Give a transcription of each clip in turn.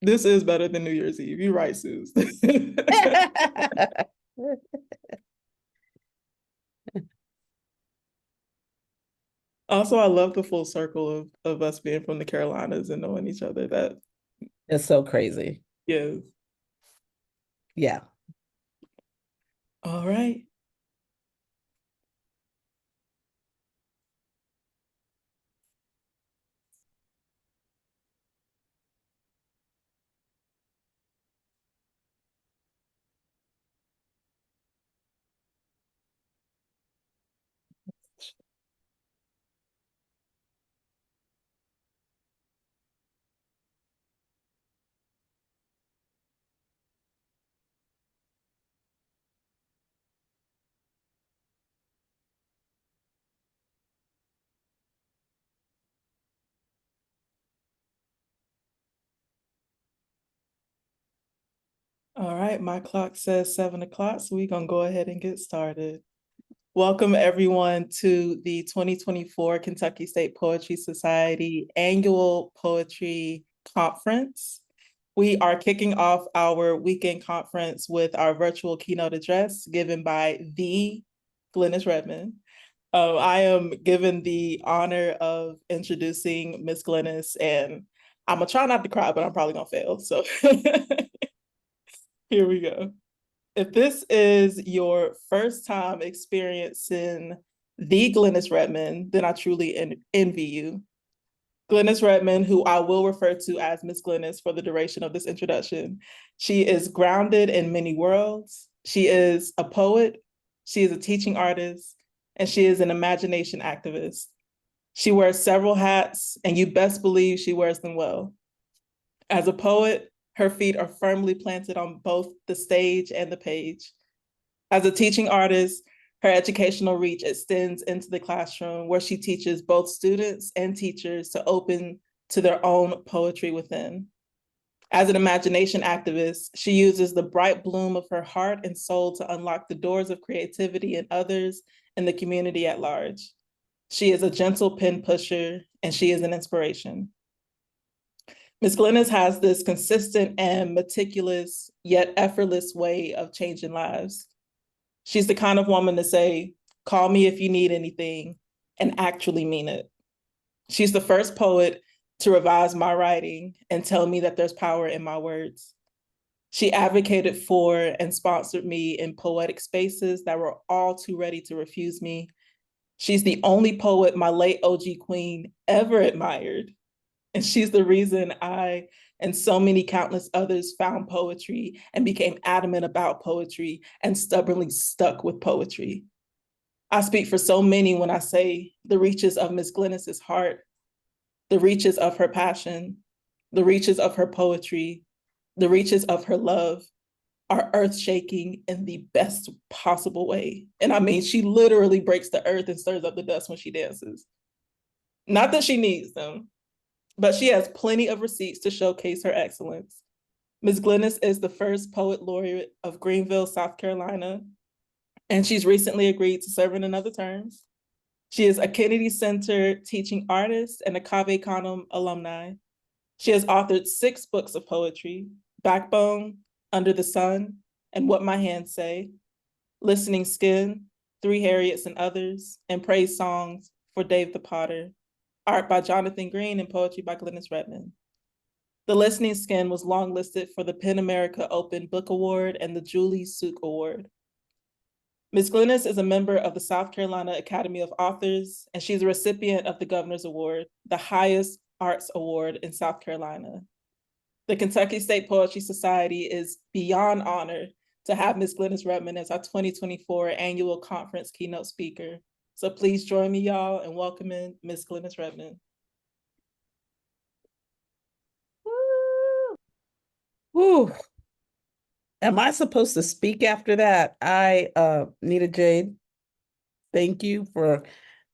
This is better than New Year's Eve. You're right, Suze. Also, I love the full circle of us being from the Carolinas and knowing each other. That It's so crazy. is. Yeah. All right. All right, my clock says 7 o'clock, so we're gonna go ahead and get started. Welcome everyone to the 2024 Kentucky State Poetry Society Annual Poetry Conference. We are kicking off our weekend conference with our virtual keynote address given by the Glenis Redmond. I am given the honor of introducing Miss Glenis, and I'm gonna try not to cry, but I'm probably gonna fail. So here we go. If this is your first time experiencing the Glenis Redmond, then I truly envy you. Glenis Redmond, who I will refer to as Miss Glenis for the duration of this introduction, she is grounded in many worlds. She is a poet, she is a teaching artist, and she is an imagination activist. She wears several hats, and you best believe she wears them well. As a poet, her feet are firmly planted on both the stage and the page. As a teaching artist, her educational reach extends into the classroom where she teaches both students and teachers to open to their own poetry within. As an imagination activist, she uses the bright bloom of her heart and soul to unlock the doors of creativity in others and the community at large. She is a gentle pen pusher, and she is an inspiration. Ms. Glenis has this consistent and meticulous yet effortless way of changing lives. She's the kind of woman to say, call me if you need anything, and actually mean it. She's the first poet to revise my writing and tell me that there's power in my words. She advocated for and sponsored me in poetic spaces that were all too ready to refuse me. She's the only poet my late OG queen ever admired. And she's the reason I and so many countless others found poetry and became adamant about poetry and stubbornly stuck with poetry. I speak for so many when I say the reaches of Miss Glenis's heart, the reaches of her passion, the reaches of her poetry, the reaches of her love are earth shaking in the best possible way. And I mean, she literally breaks the earth and stirs up the dust when she dances. Not that she needs them, but she has plenty of receipts to showcase her excellence. Ms. Glenis is the first Poet Laureate of Greenville, South Carolina, and she's recently agreed to serve in another term. She is a Kennedy Center teaching artist and a Cave Canem alumni. She has authored 6 books of poetry: Backbone, Under the Sun, and What My Hands Say, Listening Skin, Three Harriets and Others, and praise songs for Dave the Potter, art by Jonathan Green, and poetry by Glenis Redmond. The Listening Skin was longlisted for the PEN America Open Book Award and the Julie Suk Award. Ms. Glenis is a member of the South Carolina Academy of Authors, and she's a recipient of the Governor's Award, the highest arts award in South Carolina. The Kentucky State Poetry Society is beyond honored to have Ms. Glenis Redmond as our 2024 annual conference keynote speaker. So please join me, y'all, in welcoming Ms. Glenis Redmond. Woo. Am I supposed to speak after that? Nita Jade, thank you for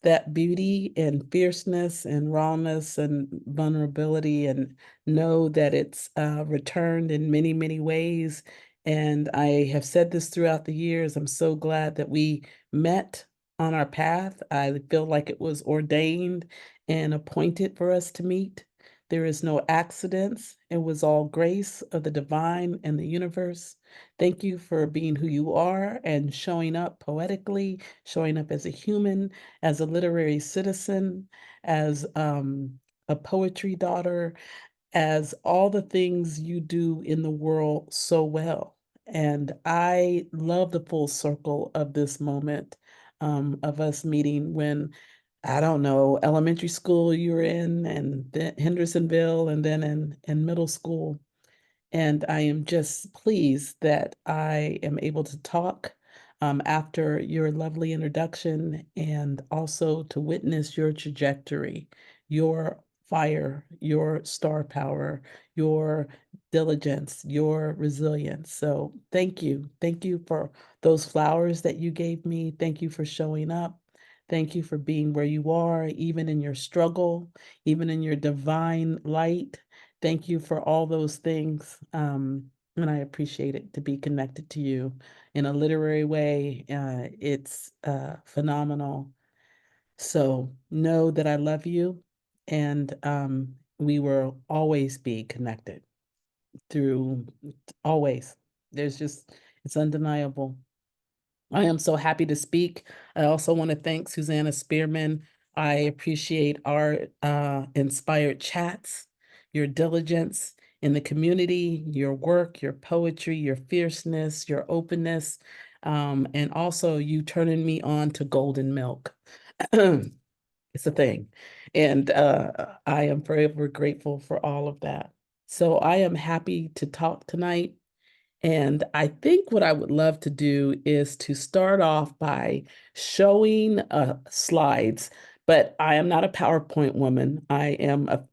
that beauty and fierceness and rawness and vulnerability, and know that it's returned in many, many ways. And I have said this throughout the years. I'm so glad that we met on our path. I feel like it was ordained and appointed for us to meet. There is no accidents. It was all grace of the divine and the universe. Thank you for being who you are and showing up poetically, showing up as a human, as a literary citizen, as a poetry daughter, as all the things you do in the world so well. And I love the full circle of this moment, of us meeting when, I don't know, elementary school you were in, and then Hendersonville, and then in middle school. And I am just pleased that I am able to talk after your lovely introduction, and also to witness your trajectory, your fire, your star power, your diligence, your resilience. So thank you. Thank you for those flowers that you gave me. Thank you for showing up. Thank you for being where you are, even in your struggle, even in your divine light. Thank you for all those things. And I appreciate it to be connected to you in a literary way. It's phenomenal. So know that I love you, and we will always be connected through, always. There's just, it's undeniable. I am so happy to speak. I also want to thank Susanna Spearman. I appreciate our inspired chats, your diligence in the community, your work, your poetry, your fierceness, your openness, and also you turning me on to golden milk. It's a thing. And I am forever grateful for all of that. So I am happy to talk tonight. And I think what I would love to do is to start off by showing slides, but I am not a PowerPoint woman. I am a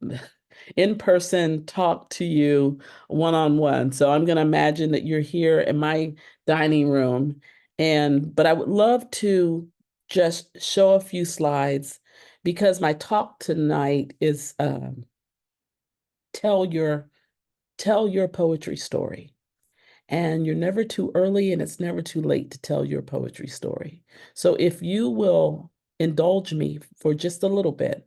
in-person talk to you one-on-one. So I'm going to imagine that you're here in my dining room. But I would love to just show a few slides, because my talk tonight is tell your tell your poetry story. And you're never too early and it's never too late to tell your poetry story. So if you will indulge me for just a little bit,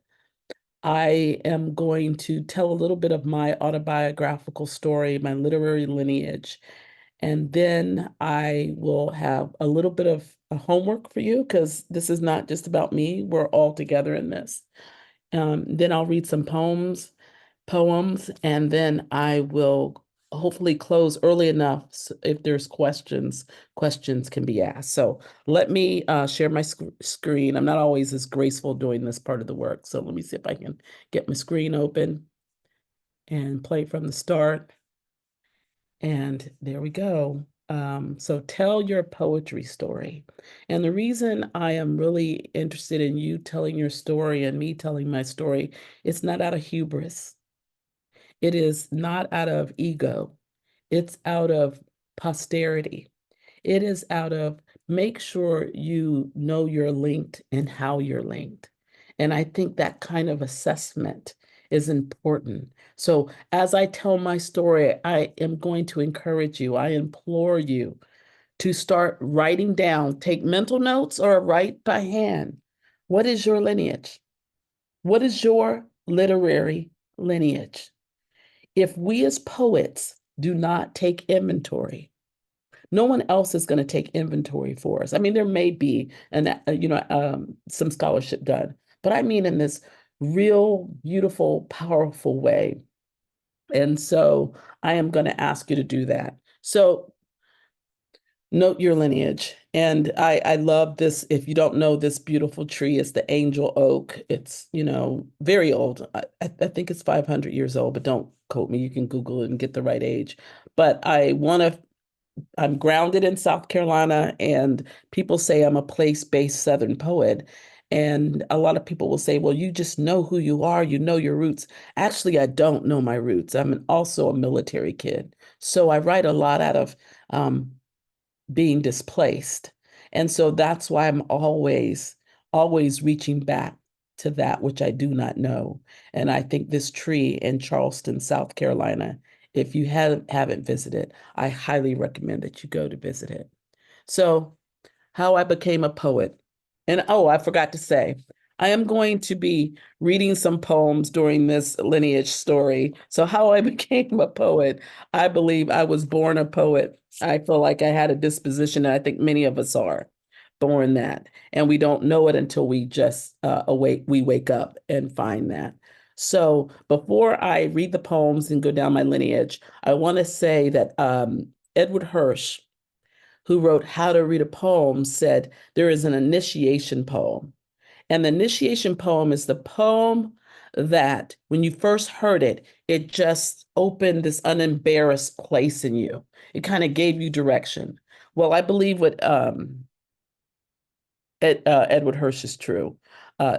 I am going to tell a little bit of my autobiographical story, my literary lineage, and then I will have a little bit of a homework for you, because this is not just about me. We're all together in this. Then I'll read some poems, and then I will hopefully close early enough so if there's questions can be asked. So let me share my screen. I'm not always as graceful doing this part of the work, so let me see if I can get my screen open and play from the start. And there we go. So tell your poetry story. And the reason I am really interested in you telling your story and me telling my story, it's not out of hubris. It is not out of ego. It's out of posterity. It is out of, make sure you know you're linked and how you're linked. And I think that kind of assessment is important. So as I tell my story, I am going to encourage you, I implore you to start writing down, take mental notes or write by hand. What is your lineage? What is your literary lineage? If we as poets do not take inventory, no one else is going to take inventory for us. I mean, there may be some scholarship done, but I mean in this real, beautiful, powerful way. And so I am going to ask you to do that. So note your lineage. And I love this. If you don't know, this beautiful tree is the angel oak. It's, very old. I think it's 500 years old, but don't quote me. You can Google it and get the right age. But I'm grounded in South Carolina, and people say I'm a place-based Southern poet. And a lot of people will say, well, you just know who you are, you know your roots. Actually, I don't know my roots. I'm also a military kid. So I write a lot out of being displaced. And so that's why I'm always reaching back to that which I do not know. And I think this tree in Charleston, South Carolina, if you haven't visited, I highly recommend that you go to visit it. So how I became a poet. And oh, I forgot to say, I am going to be reading some poems during this lineage story. So how I became a poet, I believe I was born a poet. I feel like I had a disposition, and I think many of us are born that. And we don't know it until we just we wake up and find that. So before I read the poems and go down my lineage, I want to say that Edward Hirsch, who wrote How to Read a Poem, said there is an initiation poem. And the initiation poem is the poem that when you first heard it, it just opened this unembarrassed place in you. It kind of gave you direction. Well, I believe what Edward Hirsch is true,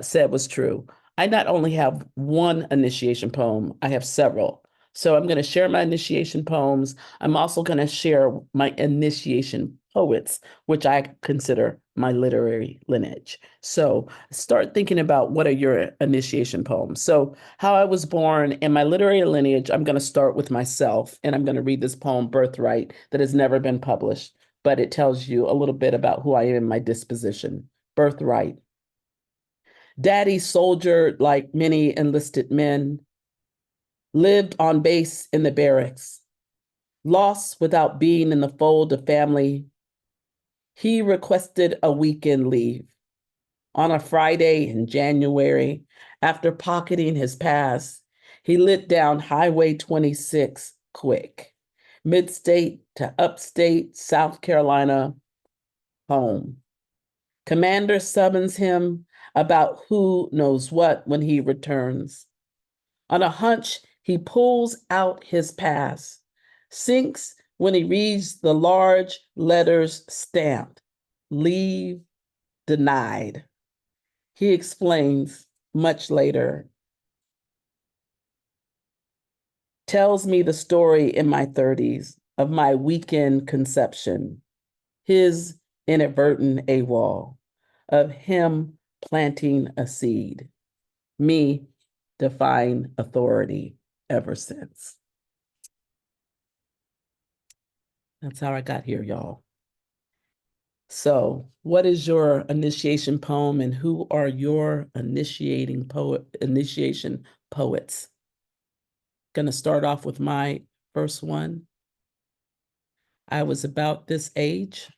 said was true. I not only have one initiation poem, I have several. So I'm going to share my initiation poems. I'm also going to share my initiation poets, which I consider my literary lineage. So start thinking about what are your initiation poems. So how I was born in my literary lineage, I'm going to start with myself, and I'm going to read this poem, Birthright, that has never been published, but it tells you a little bit about who I am, my disposition. Birthright. Daddy soldiered like many enlisted men, lived on base in the barracks, lost without being in the fold of family. He requested a weekend leave on a Friday in January. After pocketing his pass, he lit down Highway 26 quick, mid-state to upstate South Carolina, home. Commander summons him about who knows what when he returns. On a hunch, he pulls out his pass, sinks when he reads the large letters stamped, leave denied. He explains much later, tells me the story in my 30s of my weekend conception, his inadvertent AWOL, of him planting a seed, me defying authority ever since. That's how I got here, y'all. So, what is your initiation poem, and who are your initiation poets? Gonna start off with my first one. I was about this age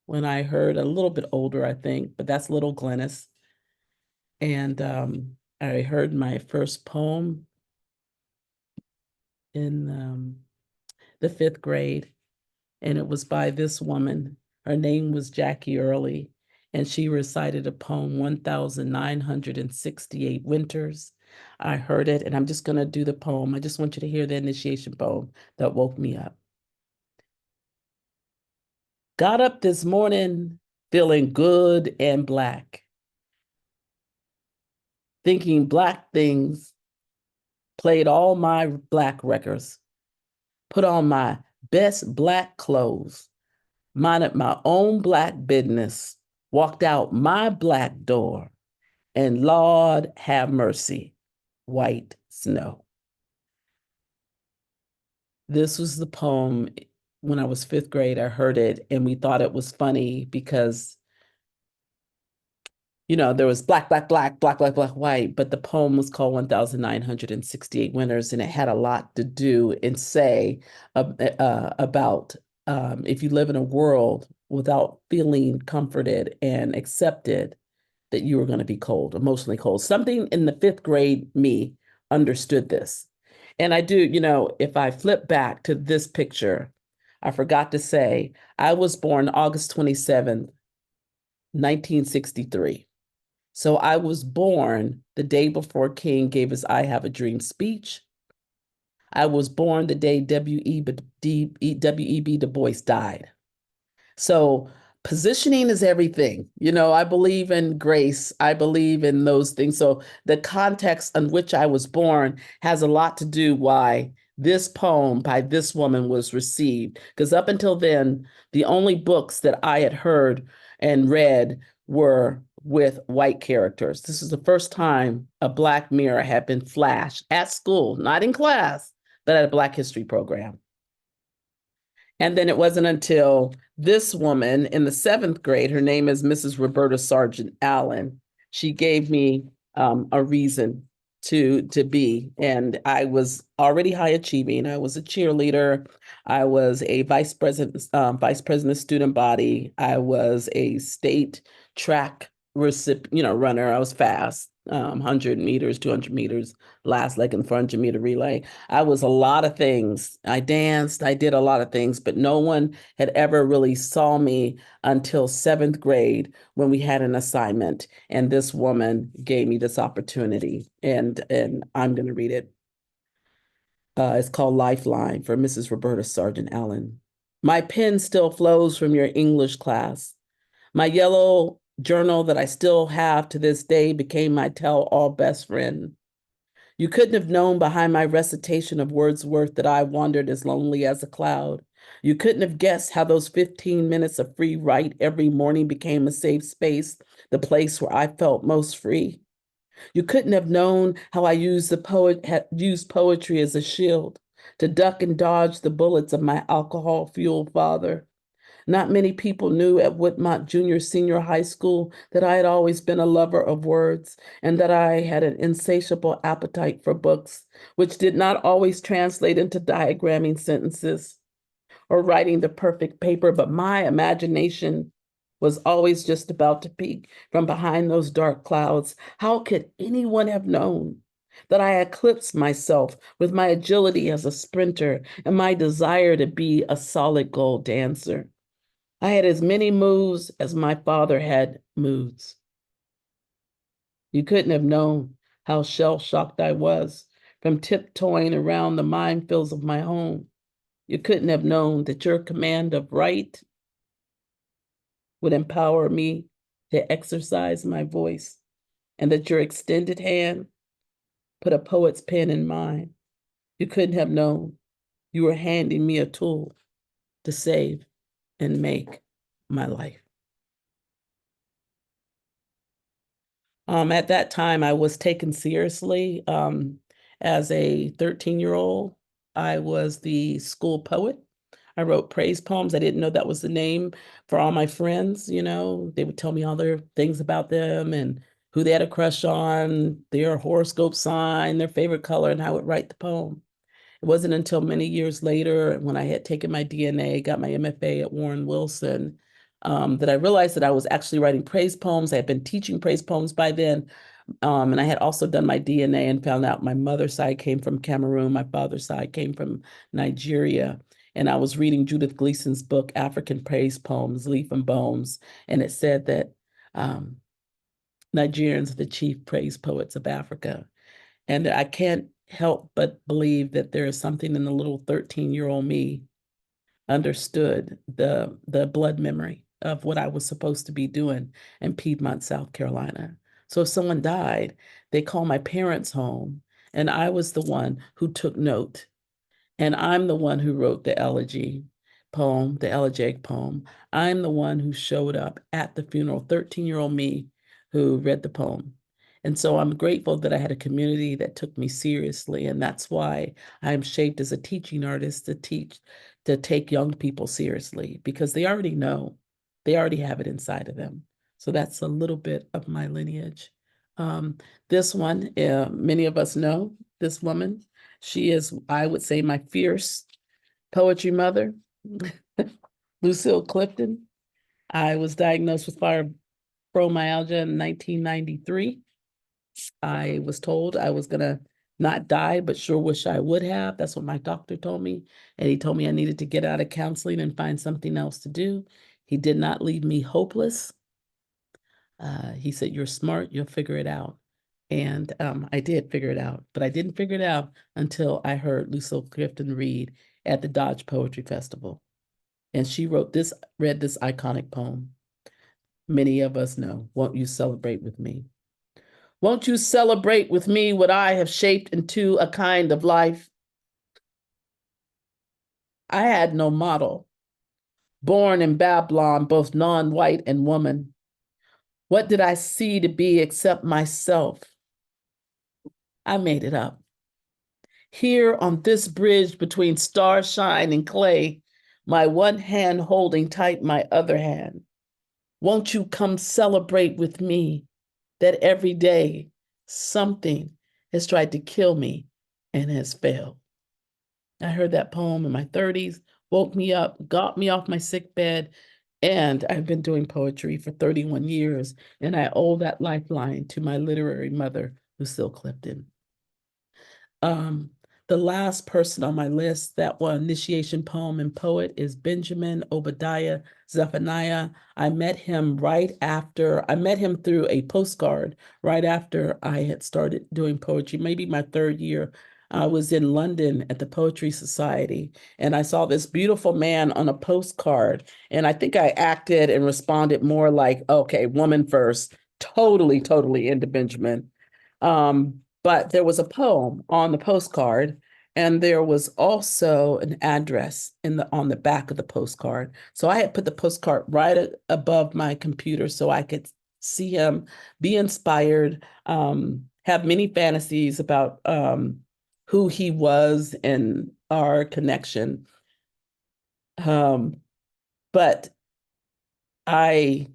when I heard, a little bit older, I think, but that's little Glenis. And I heard my first poem in the 5th grade, and it was by this woman. Her name was Jackie Early, and she recited a poem, 1,968 Winters. I heard it, and I'm just going to do the poem. I just want you to hear the initiation poem that woke me up. Got up this morning feeling good and black, thinking black things, played all my black records, put on my best black clothes, minded my own black business, walked out my black door, and Lord have mercy, white snow. This was the poem when I was 5th grade. I heard it, and we thought it was funny because, you know, there was black, black, black, black, black, black, white, but the poem was called 1,968 Winters, and it had a lot to do and say about if you live in a world without feeling comforted and accepted, that you were going to be cold, emotionally cold. Something in the 5th grade me understood this. And I do, you know, if I flip back to this picture, I forgot to say, I was born August 27th, 1963. So I was born the day before King gave his I Have a Dream speech. I was born the day W.E.B. Du Bois died. So positioning is everything. You know, I believe in grace. I believe in those things. So the context in which I was born has a lot to do why this poem by this woman was received. Because up until then, the only books that I had heard and read were with white characters. This is the first time a Black mirror had been flashed at school, not in class, but at a Black history program. And then it wasn't until this woman in the 7th grade, her name is Mrs. Roberta Sargent Allen, she gave me a reason to be. And I was already high achieving. I was a cheerleader. I was a vice president of student body. I was a state track runner. I was fast, 100 meters, 200 meters, last leg in the 400-meter relay. I was a lot of things. I danced, I did a lot of things, but no one had ever really saw me until 7th grade when we had an assignment. And this woman gave me this opportunity, and I'm going to read it. It's called Lifeline for Mrs. Roberta Sargent Allen. My pen still flows from your English class. My yellow journal that I still have to this day became my tell-all best friend. You couldn't have known behind my recitation of Wordsworth that I wandered as lonely as a cloud. You couldn't have guessed how those 15 minutes of free write every morning became a safe space, the place where I felt most free. You couldn't have known how I used poetry as a shield to duck and dodge the bullets of my alcohol-fueled father. Not many people knew at Woodmont Junior Senior High School that I had always been a lover of words and that I had an insatiable appetite for books, which did not always translate into diagramming sentences or writing the perfect paper, but my imagination was always just about to peek from behind those dark clouds. How could anyone have known that I eclipsed myself with my agility as a sprinter and my desire to be a solid gold dancer? I had as many moves as my father had moods. You couldn't have known how shell-shocked I was from tiptoeing around the minefields of my home. You couldn't have known that your command of right would empower me to exercise my voice, and that your extended hand put a poet's pen in mine. You couldn't have known you were handing me a tool to save and make my life. At that time, I was taken seriously. As a 13-year-old, I was the school poet. I wrote praise poems. I didn't know that was the name for all my friends. They would tell me all their things about them and who they had a crush on, their horoscope sign, their favorite color, and I would write the poem. It wasn't until many years later, when I had taken my DNA, got my MFA at Warren Wilson, that I realized that I was actually writing praise poems. I had been teaching praise poems by then. And I had also done my DNA and found out my mother's side came from Cameroon. My father's side came from Nigeria. And I was reading Judith Gleason's book, African Praise Poems, Leaf and Bones. And it said that Nigerians are the chief praise poets of Africa. And I can't help but believe that there is something in the little 13-year-old me understood the blood memory of what I was supposed to be doing in Piedmont, South Carolina. So if someone died, they called my parents home, and I was the one who took note. And I'm the one who wrote the elegiac poem. I'm the one who showed up at the funeral, 13-year-old me who read the poem. And so I'm grateful that I had a community that took me seriously. And that's why I'm shaped as a teaching artist to take young people seriously, because they already know, they already have it inside of them. So that's a little bit of my lineage. This one, many of us know this woman. She is, I would say, my fierce poetry mother, Lucille Clifton. I was diagnosed with fibromyalgia in 1993. I was told I was gonna not die, but sure wish I would have. That's what my doctor told me. And he told me I needed to get out of counseling and find something else to do. He did not leave me hopeless. He said, "You're smart, you'll figure it out." And I did figure it out, but I didn't figure it out until I heard Lucille Clifton read at the Dodge Poetry Festival. And she read this iconic poem. Many of us know, "Won't you celebrate with me? Won't you celebrate with me what I have shaped into a kind of life? I had no model, born in Babylon, both non-white and woman. What did I see to be except myself? I made it up. Here on this bridge between starshine and clay, my one hand holding tight my other hand. Won't you come celebrate with me that every day something has tried to kill me and has failed. I heard that poem in my 30s, woke me up, got me off my sick bed, and I've been doing poetry for 31 years, and I owe that lifeline to my literary mother, Lucille Clifton. Um, the last person on my list, that one initiation poem and poet, is Benjamin Obadiah Zephaniah. I met him through a postcard right after I had started doing poetry, maybe my third year. I was in London at the Poetry Society, and I saw this beautiful man on a postcard, and I think I acted and responded more like, okay, woman first, totally into Benjamin. But there was a poem on the postcard, and there was also an address on the back of the postcard. So I had put the postcard right above my computer so I could see him, be inspired, have many fantasies about who he was and our connection. But I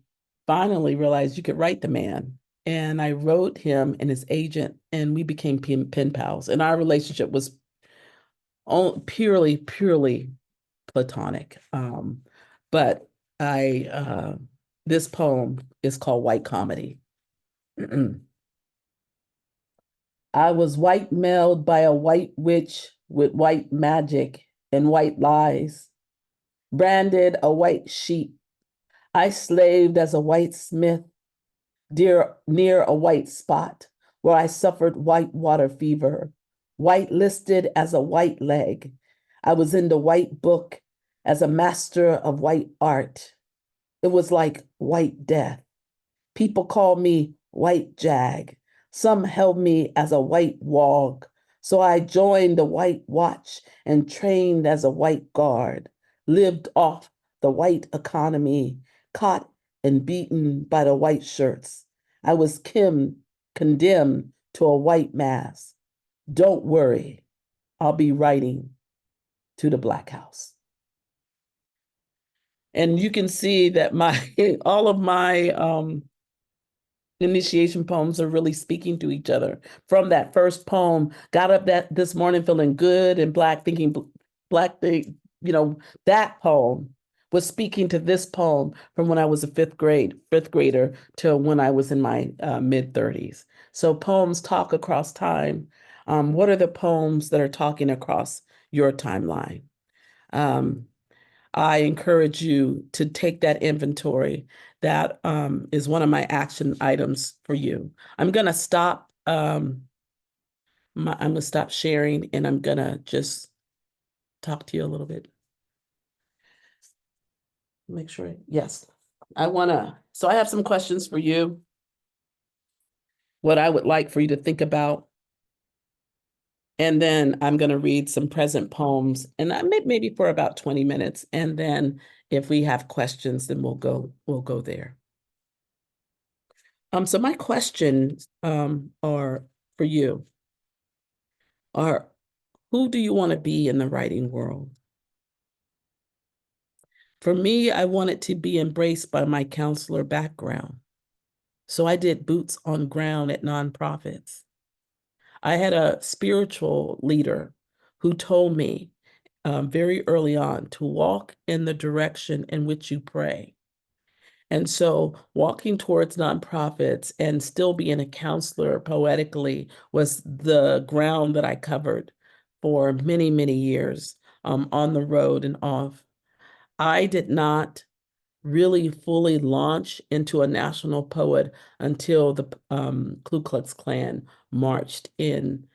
finally realized you could write the man. And I wrote him and his agent, and we became pen pals. And our relationship was purely platonic. But this poem is called White Comedy. I was white mailed by a white witch with white magic and white lies, branded a white sheep. I slaved as a white smith near a white spot where I suffered white water fever, white listed as a white leg. I was in the white book as a master of white art. It was like white death. People called me White Jag. Some held me as a white wog. So I joined the White Watch and trained as a white guard, lived off the white economy, caught and beaten by the white shirts. I was condemned to a white mass. Don't worry, I'll be writing to the Black House. And you can see that all of my initiation poems are really speaking to each other. From that first poem, got up this morning feeling good and Black, thinking Black thing, that poem was speaking to this poem from when I was a fifth grader to when I was in my mid-30s. So poems talk across time. What are the poems that are talking across your timeline? I encourage you to take that inventory. That is one of my action items for you. I'm gonna stop. I'm gonna stop sharing, and I'm gonna just talk to you a little bit. Make sure. Yes, So I have some questions for you. What I would like for you to think about. And then I'm going to read some present poems, and maybe for about 20 minutes. And then if we have questions, then we'll go there. So my questions are for you. Who do you want to be in the writing world? For me, I wanted to be embraced by my counselor background. So I did boots on ground at nonprofits. I had a spiritual leader who told me very early on to walk in the direction in which you pray. And so walking towards nonprofits and still being a counselor poetically was the ground that I covered for many years on the road and off. I did not really fully launch into a national poet until the Ku Klux Klan marched in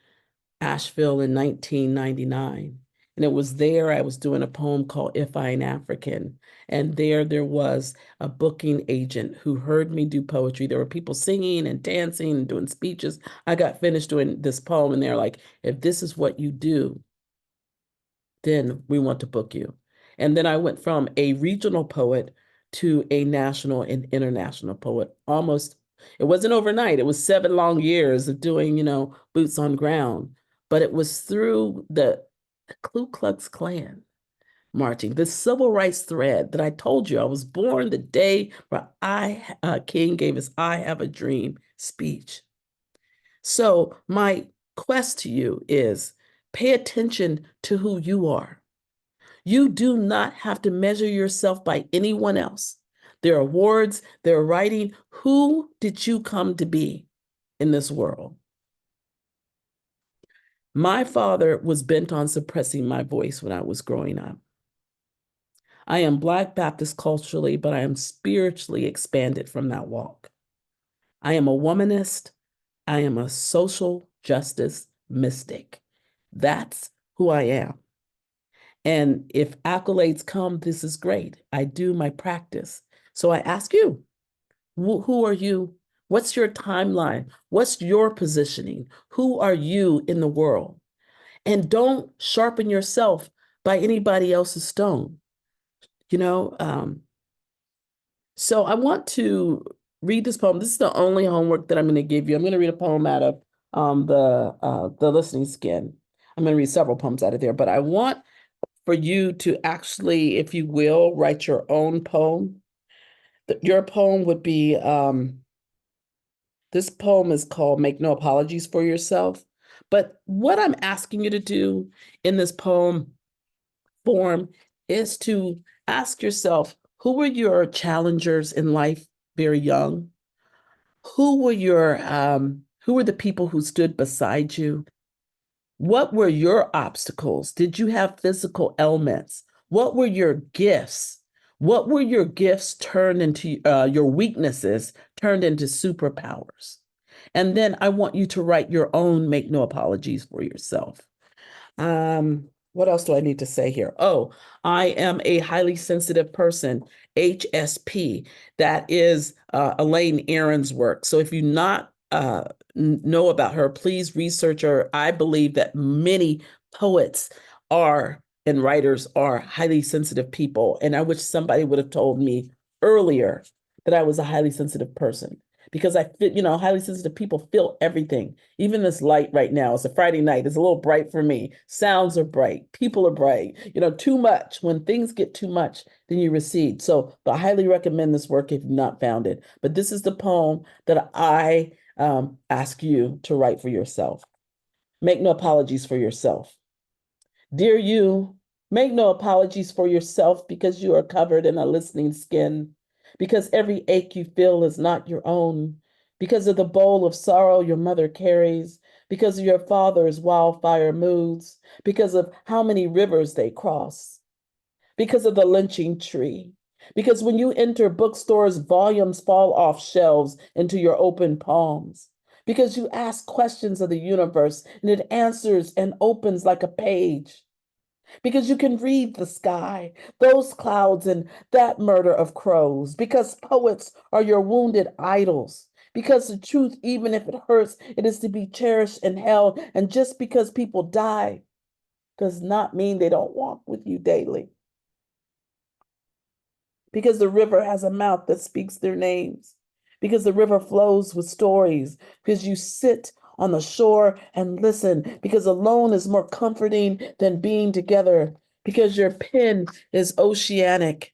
Asheville in 1999. And it was there I was doing a poem called If I Ain't African. And there was a booking agent who heard me do poetry. There were people singing and dancing and doing speeches. I got finished doing this poem, and they're like, if this is what you do, then we want to book you. And then I went from a regional poet to a national and international poet. It wasn't overnight. It was 7 long years of doing, boots on ground. But it was through the Ku Klux Klan marching. This civil rights thread that I told you, I was born the day where King gave his I Have a Dream speech. So my quest to you is pay attention to who you are. You do not have to measure yourself by anyone else. Their awards, their writing. Who did you come to be in this world? My father was bent on suppressing my voice when I was growing up. I am Black Baptist culturally, but I am spiritually expanded from that walk. I am a womanist. I am a social justice mystic. That's who I am. And if accolades come, this is great. I do my practice. So I ask you, who are you? What's your timeline? What's your positioning? Who are you in the world? And don't sharpen yourself by anybody else's stone. You know, so I want to read this poem. This is the only homework that I'm going to give you. I'm going to read a poem out of the Listening Skin. I'm going to read several poems out of there, but I want for you to actually, if you will, write your own poem. Your poem would be, this poem is called Make No Apologies for Yourself. But what I'm asking you to do in this poem form is to ask yourself, who were your challengers in life very young? Who were the people who stood beside you? What were your obstacles? Did you have physical ailments? What were your gifts? What were your gifts turned into your weaknesses turned into superpowers? And then I want you to write your own Make No Apologies for Yourself. What else do I need to say here? Oh, I am a highly sensitive person, HSP. That is Elaine Aron's work. So if you not know about her, please research her. I believe that many poets are and writers are highly sensitive people. And I wish somebody would have told me earlier that I was a highly sensitive person because I feel, highly sensitive people feel everything. Even this light right now, it's a Friday night, it's a little bright for me. Sounds are bright, people are bright, too much. When things get too much, then you recede. So I highly recommend this work if you've not found it. But this is the poem that I ask you to write for yourself. Make no apologies for yourself. Dear you, make no apologies for yourself because you are covered in a listening skin, because every ache you feel is not your own, because of the bowl of sorrow your mother carries, because of your father's wildfire moods, because of how many rivers they cross, because of the lynching tree, because when you enter bookstores, volumes fall off shelves into your open palms, because you ask questions of the universe and it answers and opens like a page. Because you can read the sky, those clouds, and that murder of crows. Because poets are your wounded idols. Because the truth, even if it hurts, it is to be cherished and held. And just because people die does not mean they don't walk with you daily. Because the river has a mouth that speaks their names. Because the river flows with stories. Because you sit on the shore and listen, because alone is more comforting than being together, because your pen is oceanic,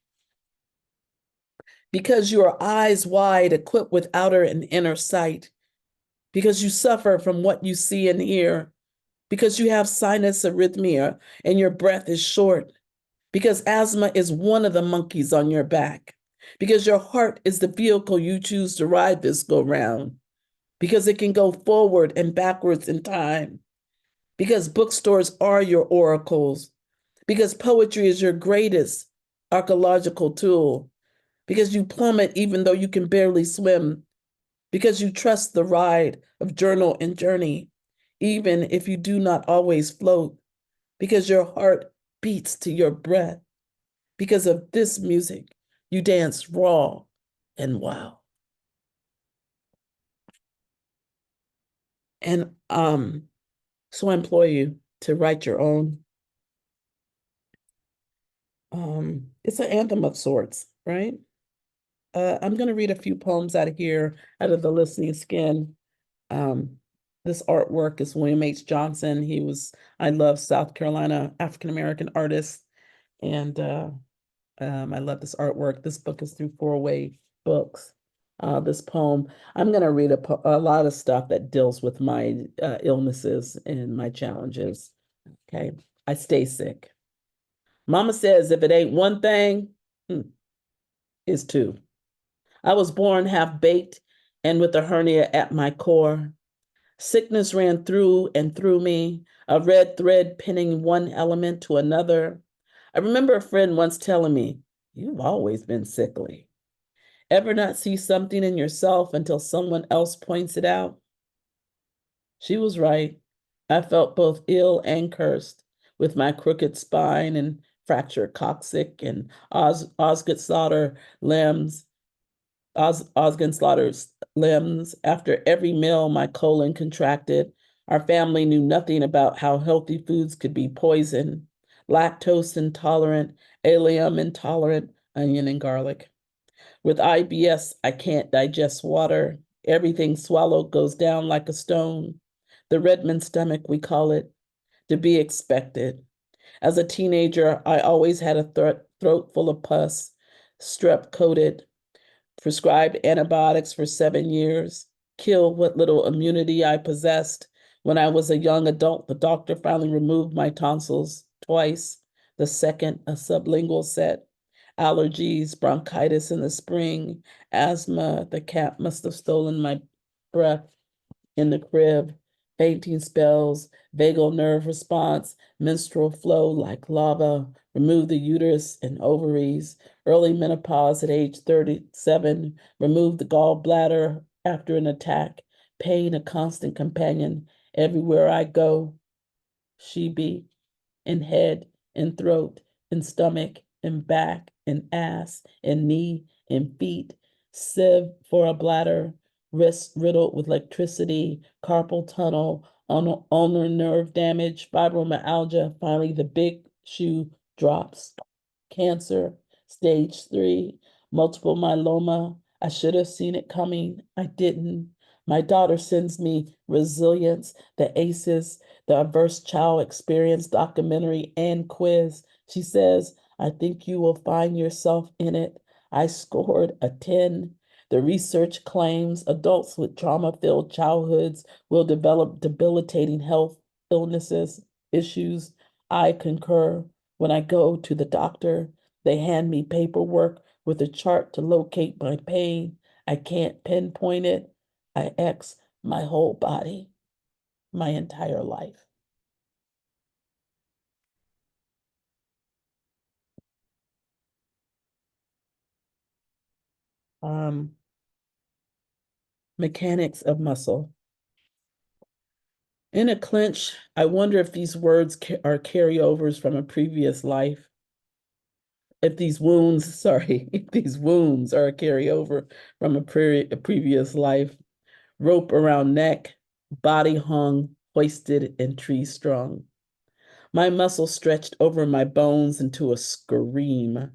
because you are eyes wide, equipped with outer and inner sight, because you suffer from what you see and hear, because you have sinus arrhythmia and your breath is short, because asthma is one of the monkeys on your back, because your heart is the vehicle you choose to ride this go round, because it can go forward and backwards in time, because bookstores are your oracles, because poetry is your greatest archaeological tool, because you plummet even though you can barely swim, because you trust the ride of journal and journey, even if you do not always float, because your heart beats to your breath, because of this music, you dance raw and wild. And so I implore you to write your own. It's an anthem of sorts, right? I'm going to read a few poems out of here, out of the Listening Skin. This artwork is William H. Johnson. I love South Carolina African-American artist. And I love this artwork. This book is through Four Way Books. This poem, I'm going to read a lot of stuff that deals with my illnesses and my challenges. Okay. I stay sick. Mama says if it ain't one thing, it's two. I was born half baked and with a hernia at my core. Sickness ran through and through me, a red thread pinning one element to another. I remember a friend once telling me, "You've always been sickly." Ever not see something in yourself until someone else points it out? She was right. I felt both ill and cursed with my crooked spine and fractured coccyx and Osgood-Slaughter limbs. Osgood-Slaughter's limbs. After every meal, my colon contracted. Our family knew nothing about how healthy foods could be poison. Lactose intolerant, allium intolerant, onion and garlic. With IBS, I can't digest water. Everything swallowed goes down like a stone. The Redmond stomach, we call it, to be expected. As a teenager, I always had a throat full of pus, strep coated, prescribed antibiotics for 7 years, killed what little immunity I possessed. When I was a young adult, the doctor finally removed my tonsils twice, the second a sublingual set. Allergies, bronchitis in the spring, asthma. The cat must have stolen my breath in the crib, fainting spells, vagal nerve response, menstrual flow like lava, remove the uterus and ovaries, early menopause at age 37, remove the gallbladder after an attack, pain a constant companion everywhere I go. She be in head and throat and stomach and back and ass and knee and feet, sieve for a bladder, wrist riddled with electricity, carpal tunnel, ulnar nerve damage, fibromyalgia. Finally, the big shoe drops. Cancer, stage 3, multiple myeloma. I should have seen it coming. I didn't. My daughter sends me Resilience, the ACEs, the Adverse Child Experience documentary and quiz. She says, I think you will find yourself in it. I scored a 10. The research claims adults with trauma-filled childhoods will develop debilitating health illnesses, issues. I concur. When I go to the doctor, they hand me paperwork with a chart to locate my pain. I can't pinpoint it. I X my whole body, my entire life. Um, Mechanics of muscle. In a clinch, I wonder if these words are carryovers from a previous life. If these wounds, sorry, if these wounds are a carryover from a previous life. Rope around neck, body hung, hoisted, and tree strung. My muscles stretched over my bones into a scream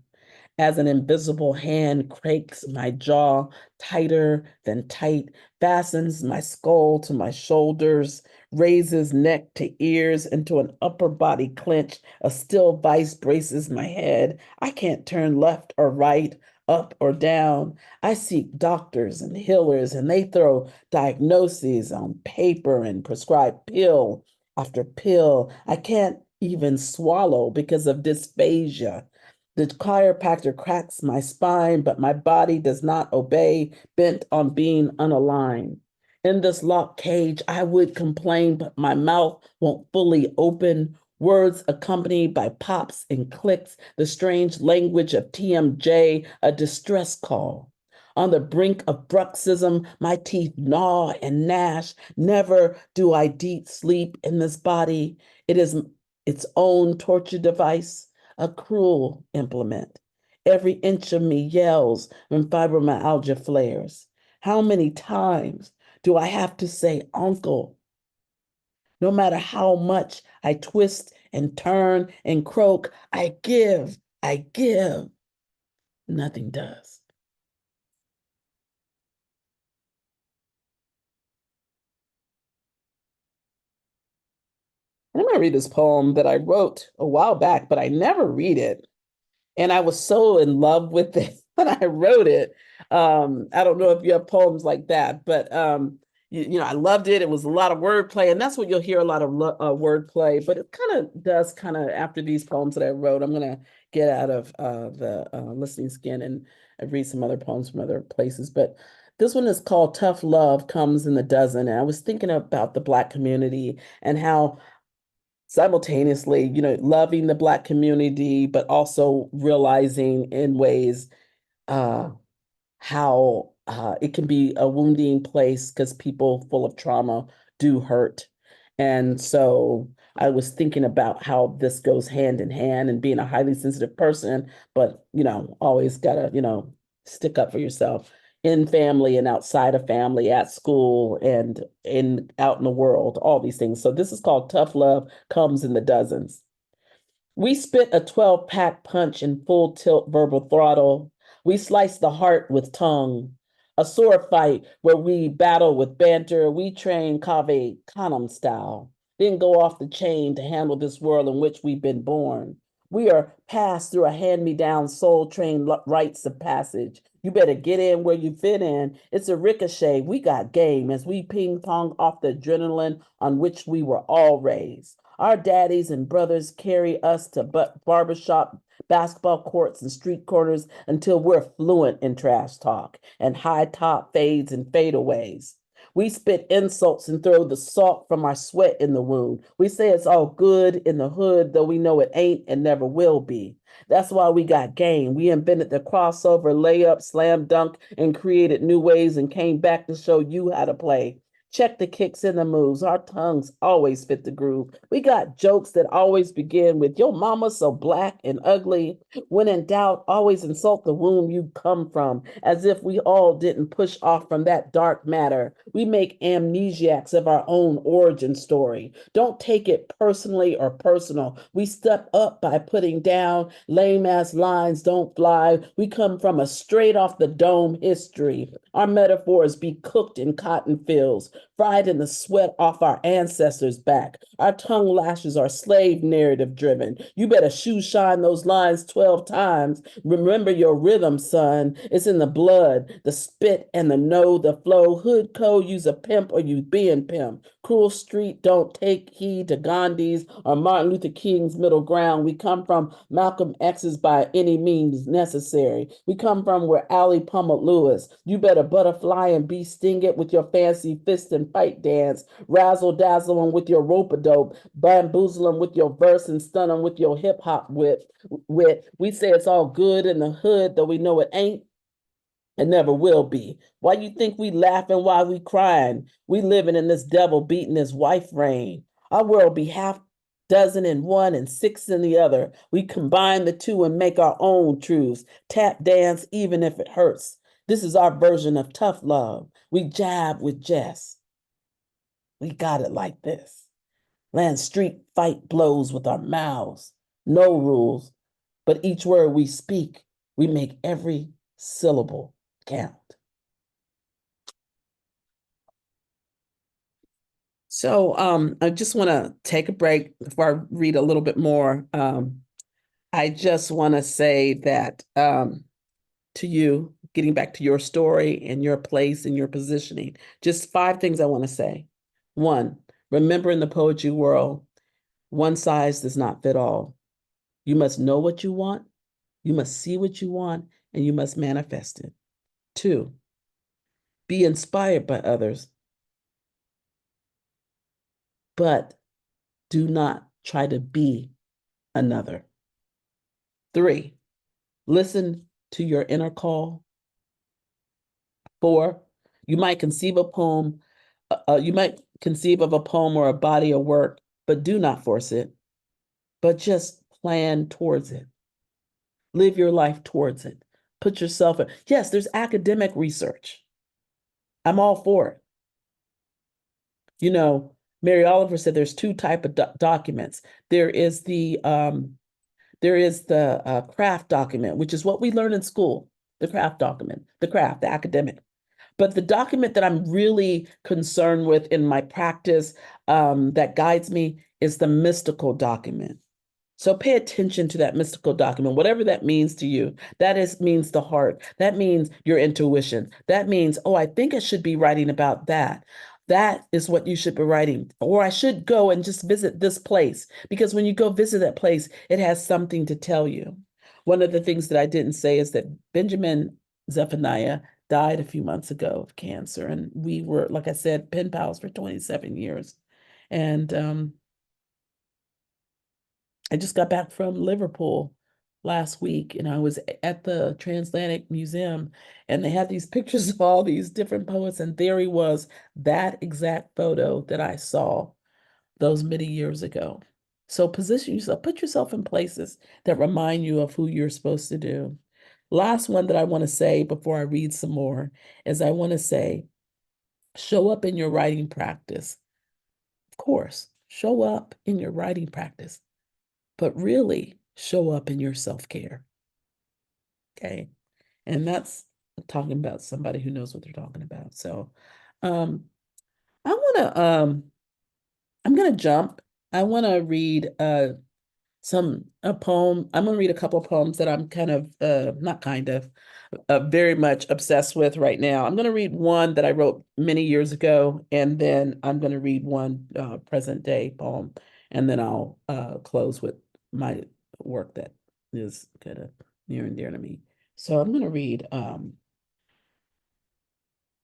as an invisible hand cranks my jaw tighter than tight, fastens my skull to my shoulders, raises neck to ears into an upper body clench. A still vice braces my head. I can't turn left or right, up or down. I seek doctors and healers, and they throw diagnoses on paper and prescribe pill after pill. I can't even swallow because of dysphagia. The chiropractor cracks my spine, but my body does not obey, bent on being unaligned. In this locked cage, I would complain, but my mouth won't fully open. Words accompanied by pops and clicks, the strange language of TMJ, a distress call. On the brink of bruxism, my teeth gnaw and gnash. Never do I deep sleep in this body. It is its own torture device, a cruel implement. Every inch of me yells when fibromyalgia flares. How many times do I have to say uncle? No matter how much I twist and turn and croak, I give. Nothing does. I'm going to read this poem that I wrote a while back, but I never read it. And I was so in love with it when I wrote it. I don't know if you have poems like that, but I loved it. It was a lot of wordplay, and that's what you'll hear, a lot of wordplay. But it kind of does after these poems that I wrote. I'm gonna get out of the listening skin and read some other poems from other places. But this one is called "Tough Love Comes in the Dozen," and I was thinking about the Black community and how simultaneously, loving the Black community, but also realizing in ways uh, how it can be a wounding place because people full of trauma do hurt. And so I was thinking about how this goes hand in hand and being a highly sensitive person, but, always gotta, stick up for yourself in family and outside of family, at school and out in the world, all these things. So this is called Tough Love Comes in the Dozens. We spit a 12-pack punch in full tilt verbal throttle. We slice the heart with tongue. A sword fight where we battle with banter. We train Cave Canem style, then go off the chain to handle this world in which we've been born. We are passed through a hand-me-down soul train rites of passage. You better get in where you fit in. It's a ricochet. We got game as we ping pong off the adrenaline on which we were all raised. Our daddies and brothers carry us to barbershop, basketball courts, and street corners until we're fluent in trash talk and high top fades and fadeaways. We spit insults and throw the salt from our sweat in the wound. We say it's all good in the hood, though we know it ain't and never will be. That's why we got game. We invented the crossover, layup, slam dunk, and created new ways and came back to show you how to play. Check the kicks and the moves. Our tongues always fit the groove. We got jokes that always begin with, "Your mama's so black and ugly." When in doubt, always insult the womb you come from, as if we all didn't push off from that dark matter. We make amnesiacs of our own origin story. Don't take it personally or personal. We step up by putting down lame ass lines don't fly. We come from a straight off the dome history. Our metaphors be cooked in cotton fields, fried in the sweat off our ancestors' back. Our tongue lashes are slave narrative driven. You better shoe shine those lines 12 times. Remember your rhythm, son. It's in the blood, the spit and the know, the flow. Hood code, use a pimp or you being pimp. Cruel street, don't take heed to Gandhi's or Martin Luther King's middle ground. We come from Malcolm X's by any means necessary. We come from where Ali pummeled Lewis. You better butterfly and be sting it with your fancy fist and fight dance. Razzle dazzle them with your rope-a-dope. Bamboozle them with your verse and stun them with your hip-hop wit. We say it's all good in the hood, though we know it ain't. It never will be. Why you think we laughing while we crying? We living in this devil beating his wife reign. Our world be half dozen in one and six in the other. We combine the two and make our own truths. Tap dance even if it hurts. This is our version of tough love. We jab with Jess. We got it like this. Land street fight blows with our mouths. No rules, but each word we speak, we make every syllable count. So I just want to take a break before I read a little bit more. I just want to say that to you, getting back to your story and your place and your positioning, just 5 things I want to say. 1, remember in the poetry world, one size does not fit all. You must know what you want, you must see what you want, and you must manifest it. 2, be inspired by others, but do not try to be another. 3, listen to your inner call. 4, you might conceive a poem, you might conceive of a poem or a body of work, but do not force it, but just plan towards it. Live your life towards it. Put yourself in. Yes, there's academic research. I'm all for it. Mary Oliver said there's 2 type of documents. There is the craft document, which is what we learn in school, the craft document, the academic. But the document that I'm really concerned with in my practice that guides me is the mystical document. So pay attention to that mystical document, whatever that means to you. Means the heart. That means your intuition. That means, oh, I think I should be writing about that. That is what you should be writing. Or I should go and just visit this place. Because when you go visit that place, it has something to tell you. One of the things that I didn't say is that Benjamin Zephaniah died a few months ago of cancer. And we were, like I said, pen pals for 27 years. And I just got back from Liverpool last week, and I was at the Transatlantic Museum, and they had these pictures of all these different poets, and there he was, that exact photo that I saw those many years ago. So position yourself, put yourself in places that remind you of who you're supposed to do. Last one that I want to say before I read some more is I want to say, show up in your writing practice. Of course, show up in your writing practice, but really show up in your self-care. Okay. And that's talking about somebody who knows what they're talking about. So I want to I'm gonna jump. I want to read a poem. I'm gonna read a couple of poems that I'm kind of not kind of very much obsessed with right now. I'm gonna read one that I wrote many years ago, and then I'm gonna read one present day poem, and then I'll close with my work that is kind of near and dear to me. So I'm gonna read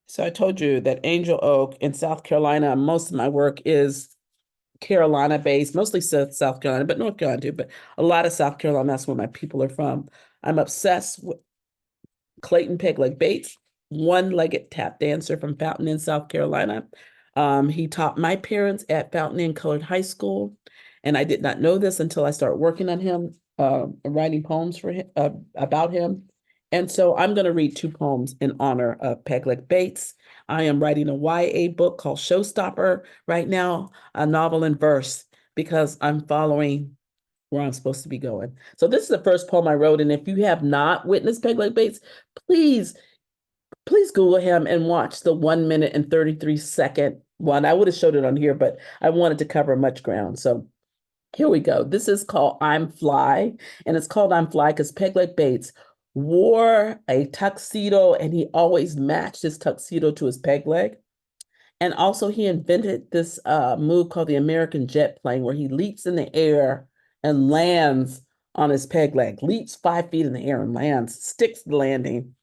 so I told you that Angel Oak in South Carolina, most of my work is Carolina based, mostly South Carolina, but North Carolina too, but a lot of South Carolina, that's where my people are from. I'm obsessed with Clayton Pegleg Bates, one-legged tap dancer from Fountain Inn, South Carolina. He taught my parents at Fountain Inn Colored High School, and I did not know this until I started working on him, writing poems for him about him. And so I'm going to read two poems in honor of Pegleg Bates. I am writing a YA book called Showstopper right now, a novel in verse, because I'm following where I'm supposed to be going. So this is the first poem I wrote. And if you have not witnessed Pegleg Bates, please, please Google him and watch the 1 minute and 33-second one. I would have showed it on here, but I wanted to cover much ground. So here we go. This is called I'm Fly. And it's called I'm Fly because Pegleg Bates wore a tuxedo and he always matched his tuxedo to his peg leg. And also he invented this move called the American jet plane where he leaps in the air and lands on his peg leg, leaps 5 feet in the air and lands, sticks the landing.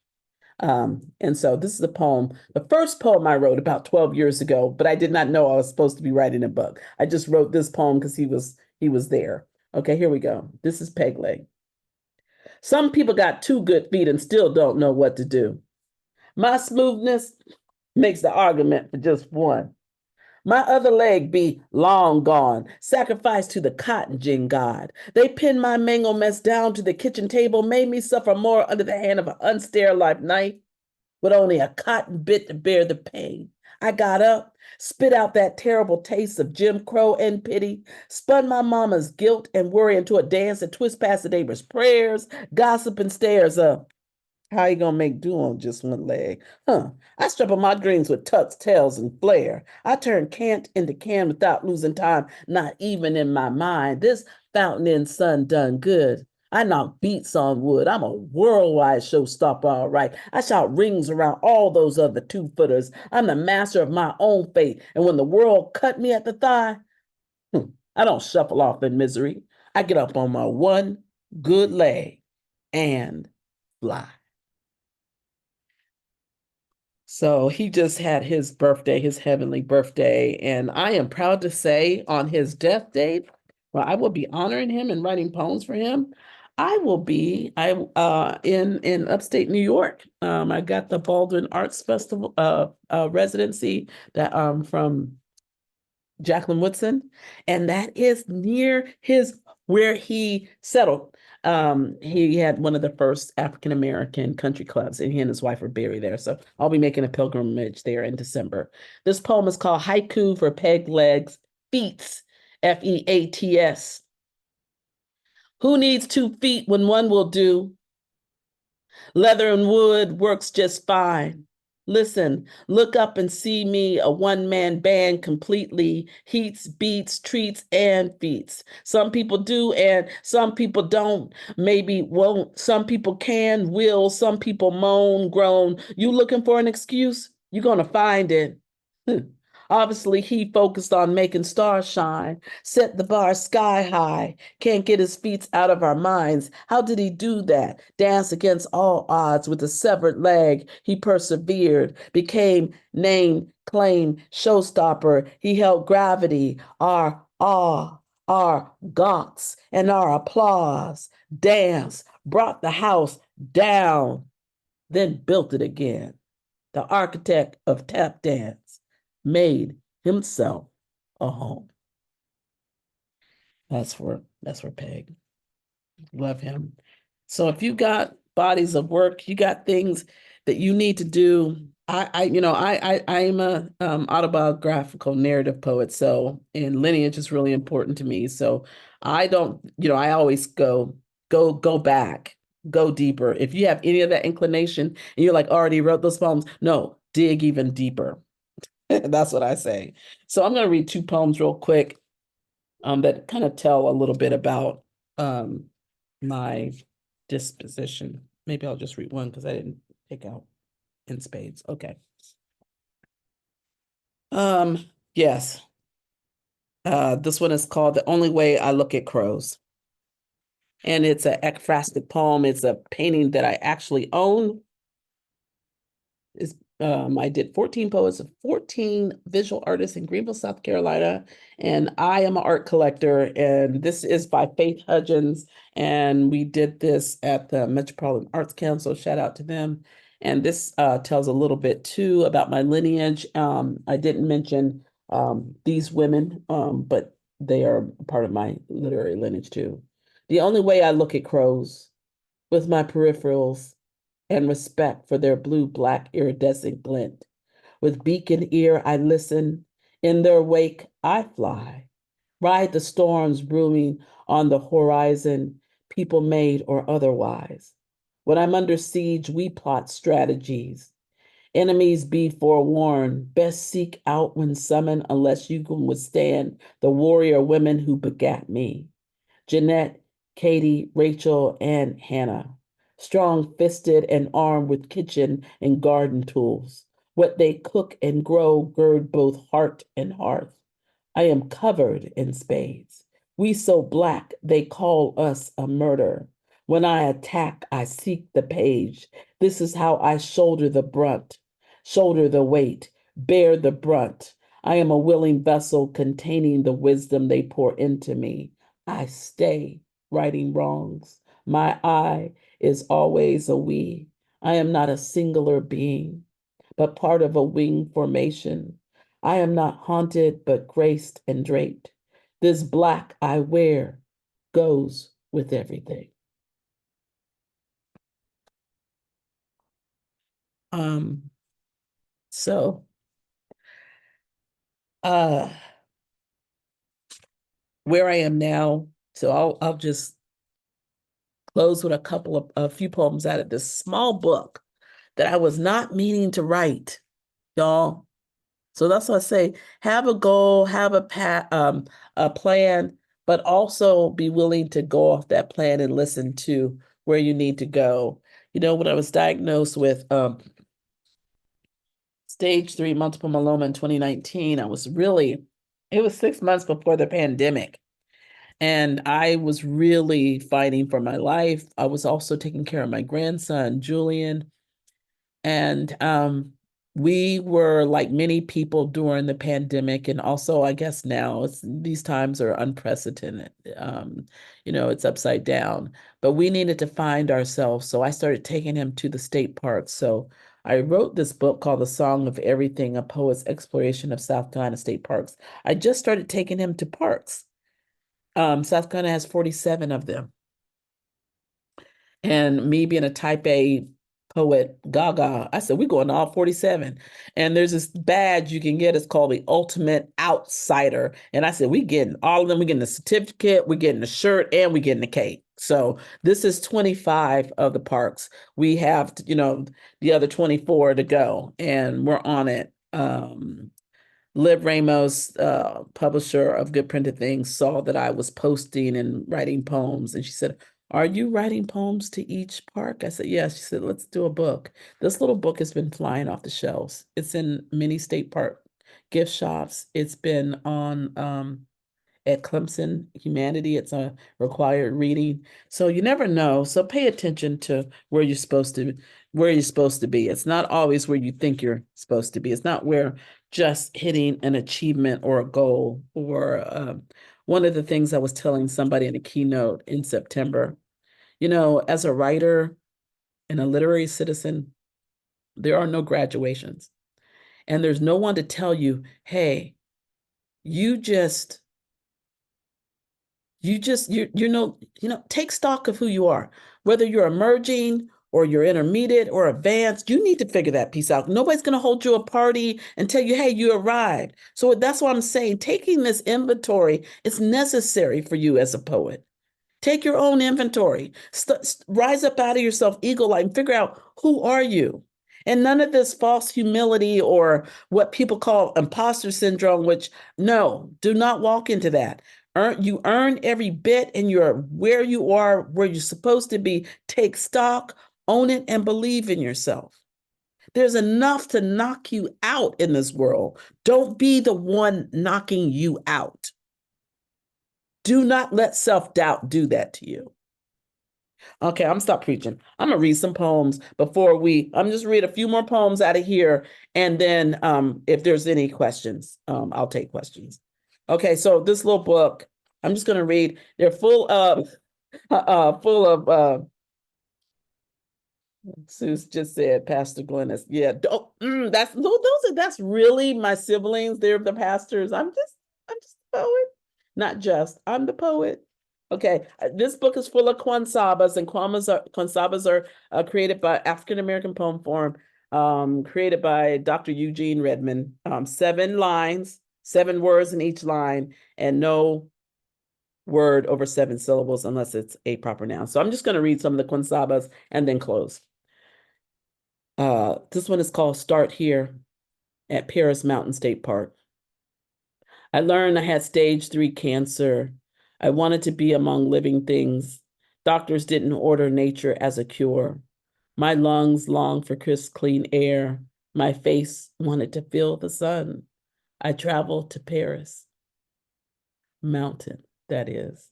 And so this is a poem, the first poem I wrote about 12 years ago, but I did not know I was supposed to be writing a book. I just wrote this poem because he was there. Okay, here we go. This is peg leg. Some people got 2 good feet and still don't know what to do. My smoothness makes the argument for just one. My other leg be long gone, sacrificed to the cotton gin god. They pinned my mango mess down to the kitchen table, made me suffer more under the hand of an unsterilized knife, with only a cotton bit to bear the pain. I got up, spit out that terrible taste of Jim Crow and pity, spun my mama's guilt and worry into a dance and twist past the neighbor's prayers, gossip and stares up. How you gonna make do on just one leg? Huh. I strap on my dreams with tucks, tails, and flair. I turn can't into can without losing time, not even in my mind. This fountain in sun done good. I knock beats on wood. I'm a worldwide showstopper, all right. I shout rings around all those other 2-footers. I'm the master of my own fate. And when the world cut me at the thigh, I don't shuffle off in misery. I get up on my one good leg and fly. So he just had his birthday, his heavenly birthday. And I am proud to say on his death date, well, I will be honoring him and writing poems for him. I will be in upstate New York. I got the Baldwin Arts Festival residency that from Jacqueline Woodson, and that is near his where he settled. He had one of the first African American country clubs, and he and his wife are buried there. So I'll be making a pilgrimage there in December. This poem is called Haiku for Peg Legs Feats, Feats. Who needs 2 feet when one will do? Leather and wood works just fine. Listen, look up and see me, a one-man band completely, heats, beats, treats, and feats. Some people do and some people don't, maybe won't. Some people can, will, some people moan, groan. You looking for an excuse? You're gonna find it. Obviously, he focused on making stars shine, set the bar sky high, can't get his feet out of our minds. How did he do that? Dance against all odds with a severed leg. He persevered, became name, claim, showstopper. He held gravity, our awe, our gawks, and our applause. Dance, brought the house down, then built it again. The architect of tap dance made himself a home. That's for Peg. Love him. So if you got bodies of work, you got things that you need to do. I'm a autobiographical narrative poet, so and lineage is really important to me. So I don't, I always go back, go deeper. If you have any of that inclination and you're like already wrote those poems, no, dig even deeper. That's what I say. So I'm going to read two poems real quick that kind of tell a little bit about my disposition. Maybe I'll just read one because I didn't pick out in spades. Okay. Yes. This one is called The Only Way I Look at Crows. And it's an ekphrastic poem. It's a painting that I actually own. I did 14 poets, 14 visual artists in Greenville, South Carolina, and I am an art collector, and this is by Faith Hudgens, and we did this at the Metropolitan Arts Council. Shout out to them. And this tells a little bit too about my lineage. I didn't mention these women, but they are part of my literary lineage too. The only way I look at crows with my peripherals and respect for their blue-black iridescent glint. With beak and ear, I listen. In their wake, I fly. Ride the storms brewing on the horizon, people-made or otherwise. When I'm under siege, we plot strategies. Enemies be forewarned. Best seek out when summoned, unless you can withstand the warrior women who begat me. Jeanette, Katie, Rachel, and Hannah. Strong-fisted and armed with kitchen and garden tools. What they cook and grow gird both heart and hearth. I am covered in spades. We so black they call us a murder. When I attack, I seek the page. This is how I shoulder the brunt, shoulder the weight, bear the brunt. I am a willing vessel containing the wisdom they pour into me. I stay righting wrongs. My I is always a we. I am not a singular being, but part of a wing formation. I am not haunted, but graced and draped. This black I wear goes with everything. So where I am now, so I'll just close with a few poems out of this small book that I was not meaning to write, y'all. So that's what I say, have a goal, have a plan, but also be willing to go off that plan and listen to where you need to go. When I was diagnosed with stage 3 multiple myeloma in 2019, it was 6 months before the pandemic. And I was really fighting for my life. I was also taking care of my grandson, Julian. And we were like many people during the pandemic. And also, I guess now these times are unprecedented. It's upside down. But we needed to find ourselves. So I started taking him to the state parks. So I wrote this book called The Song of Everything, a poet's exploration of South Carolina state parks. I just started taking him to parks. South Carolina has 47 of them. And me being a type A poet, gaga, I said, we're going to all 47. And there's this badge you can get. It's called the Ultimate Outsider. And I said, we getting all of them. We're getting the certificate, we're getting the shirt, and we're getting the cake. So this is 25 of the parks. We have, the other 24 to go, and we're on it. Liv Ramos, publisher of Good Printed Things, saw that I was posting and writing poems, and she said, "Are you writing poems to each park?" I said, "Yes." She said, "Let's do a book." This little book has been flying off the shelves. It's in many state park gift shops. It's been on at Clemson Humanity. It's a required reading. So you never know. So pay attention to where you're supposed to be. It's not always where you think you're supposed to be. It's not where just hitting an achievement or a goal or one of the things I was telling somebody in a keynote in September, as a writer and a literary citizen, there are no graduations. And there's no one to tell you, hey, you just take stock of who you are, whether you're emerging or you're intermediate or advanced. You need to figure that piece out. Nobody's going to hold you a party and tell you, hey, you arrived. So that's what I'm saying. Taking this inventory is necessary for you as a poet. Take your own inventory. Rise up out of yourself, eagle-like, and figure out, who are you? And none of this false humility or what people call imposter syndrome, which, no, do not walk into that. You earn every bit, and you're where you are, where you're supposed to be. Take stock, own it, and believe in yourself. There's enough to knock you out in this world. Don't be the one knocking you out. Do not let self-doubt do that to you. Okay, I'm stop preaching. I'm gonna read some poems I'm just read a few more poems out of here, and then if there's any questions, I'll take questions. Okay, so this little book, I'm just gonna read. They're full of Seuss just said, Pastor Glenis. Yeah, that's really my siblings. They're the pastors. I'm just a poet. Not just, I'm the poet. Okay, this book is full of kwansabas, and kwansabas are created by African American Poem Forum, created by Dr. Eugene Redmond. 7 lines, 7 words in each line, and no word over 7 syllables unless it's a proper noun. So I'm just going to read some of the kwansabas and then close. This one is called Start Here at Paris Mountain State Park. I learned I had stage 3 cancer. I wanted to be among living things. Doctors didn't order nature as a cure. My lungs longed for crisp, clean air. My face wanted to feel the sun. I traveled to Paris. Mountain, that is.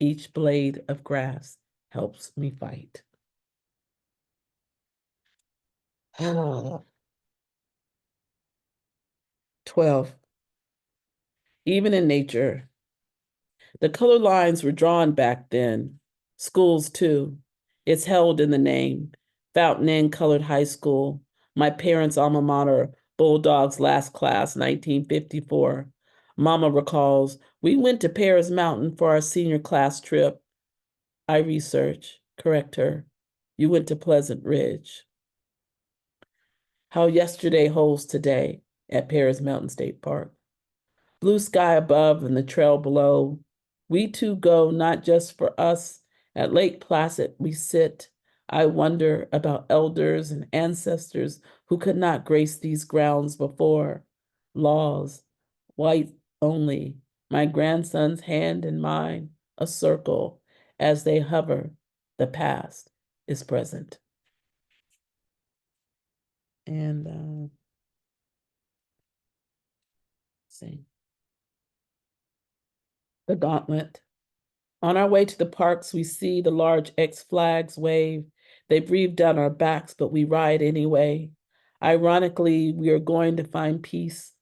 Each blade of grass helps me fight. 12. Even in nature, the color lines were drawn back then. Schools, too. It's held in the name. Fountain Inn Colored High School. My parents' alma mater, Bulldogs last class, 1954. Mama recalls, we went to Paris Mountain for our senior class trip. I research, correct her. You went to Pleasant Ridge. How yesterday holds today at Paris Mountain State Park. Blue sky above and the trail below. We two go not just for us. At Lake Placid we sit. I wonder about elders and ancestors who could not grace these grounds before. Laws, white only. My grandson's hand in mine, a circle. As they hover, the past is present. And see. The gauntlet. On our way to the parks, we see the large X flags wave. They breathe down our backs, but we ride anyway. Ironically, we are going to find peace.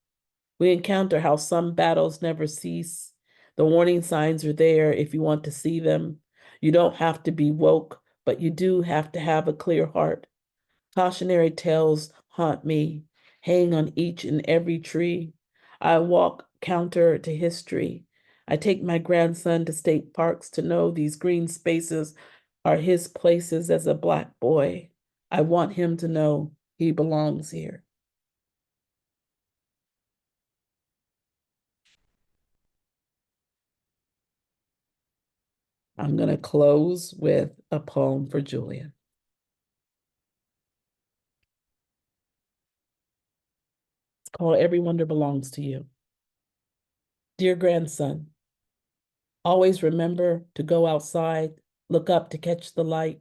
We encounter how some battles never cease. The warning signs are there if you want to see them. You don't have to be woke, but you do have to have a clear heart. Cautionary tales haunt me, hang on each and every tree. I walk counter to history. I take my grandson to state parks to know these green spaces are his places as a Black boy. I want him to know he belongs here. I'm going to close with a poem for Julian. It's called Every Wonder Belongs to You. Dear grandson, always remember to go outside, look up to catch the light,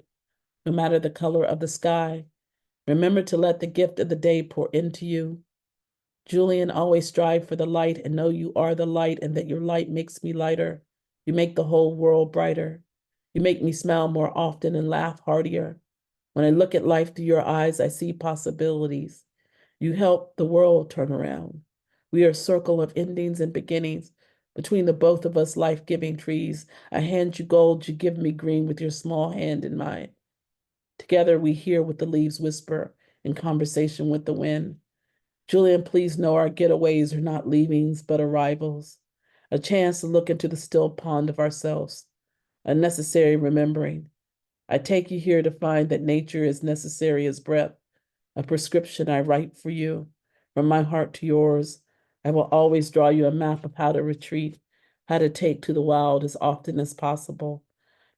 no matter the color of the sky. Remember to let the gift of the day pour into you. Julian, always strive for the light and know you are the light and that your light makes me lighter. You make the whole world brighter. You make me smile more often and laugh heartier. When I look at life through your eyes, I see possibilities. You help the world turn around. We are a circle of endings and beginnings. Between the both of us, life-giving trees. I hand you gold, you give me green with your small hand in mine. Together we hear what the leaves whisper in conversation with the wind. Julian, please know our getaways are not leavings, but arrivals. A chance to look into the still pond of ourselves. A necessary remembering. I take you here to find that nature is necessary as breath. A prescription I write for you. From my heart to yours, I will always draw you a map of how to retreat, how to take to the wild as often as possible,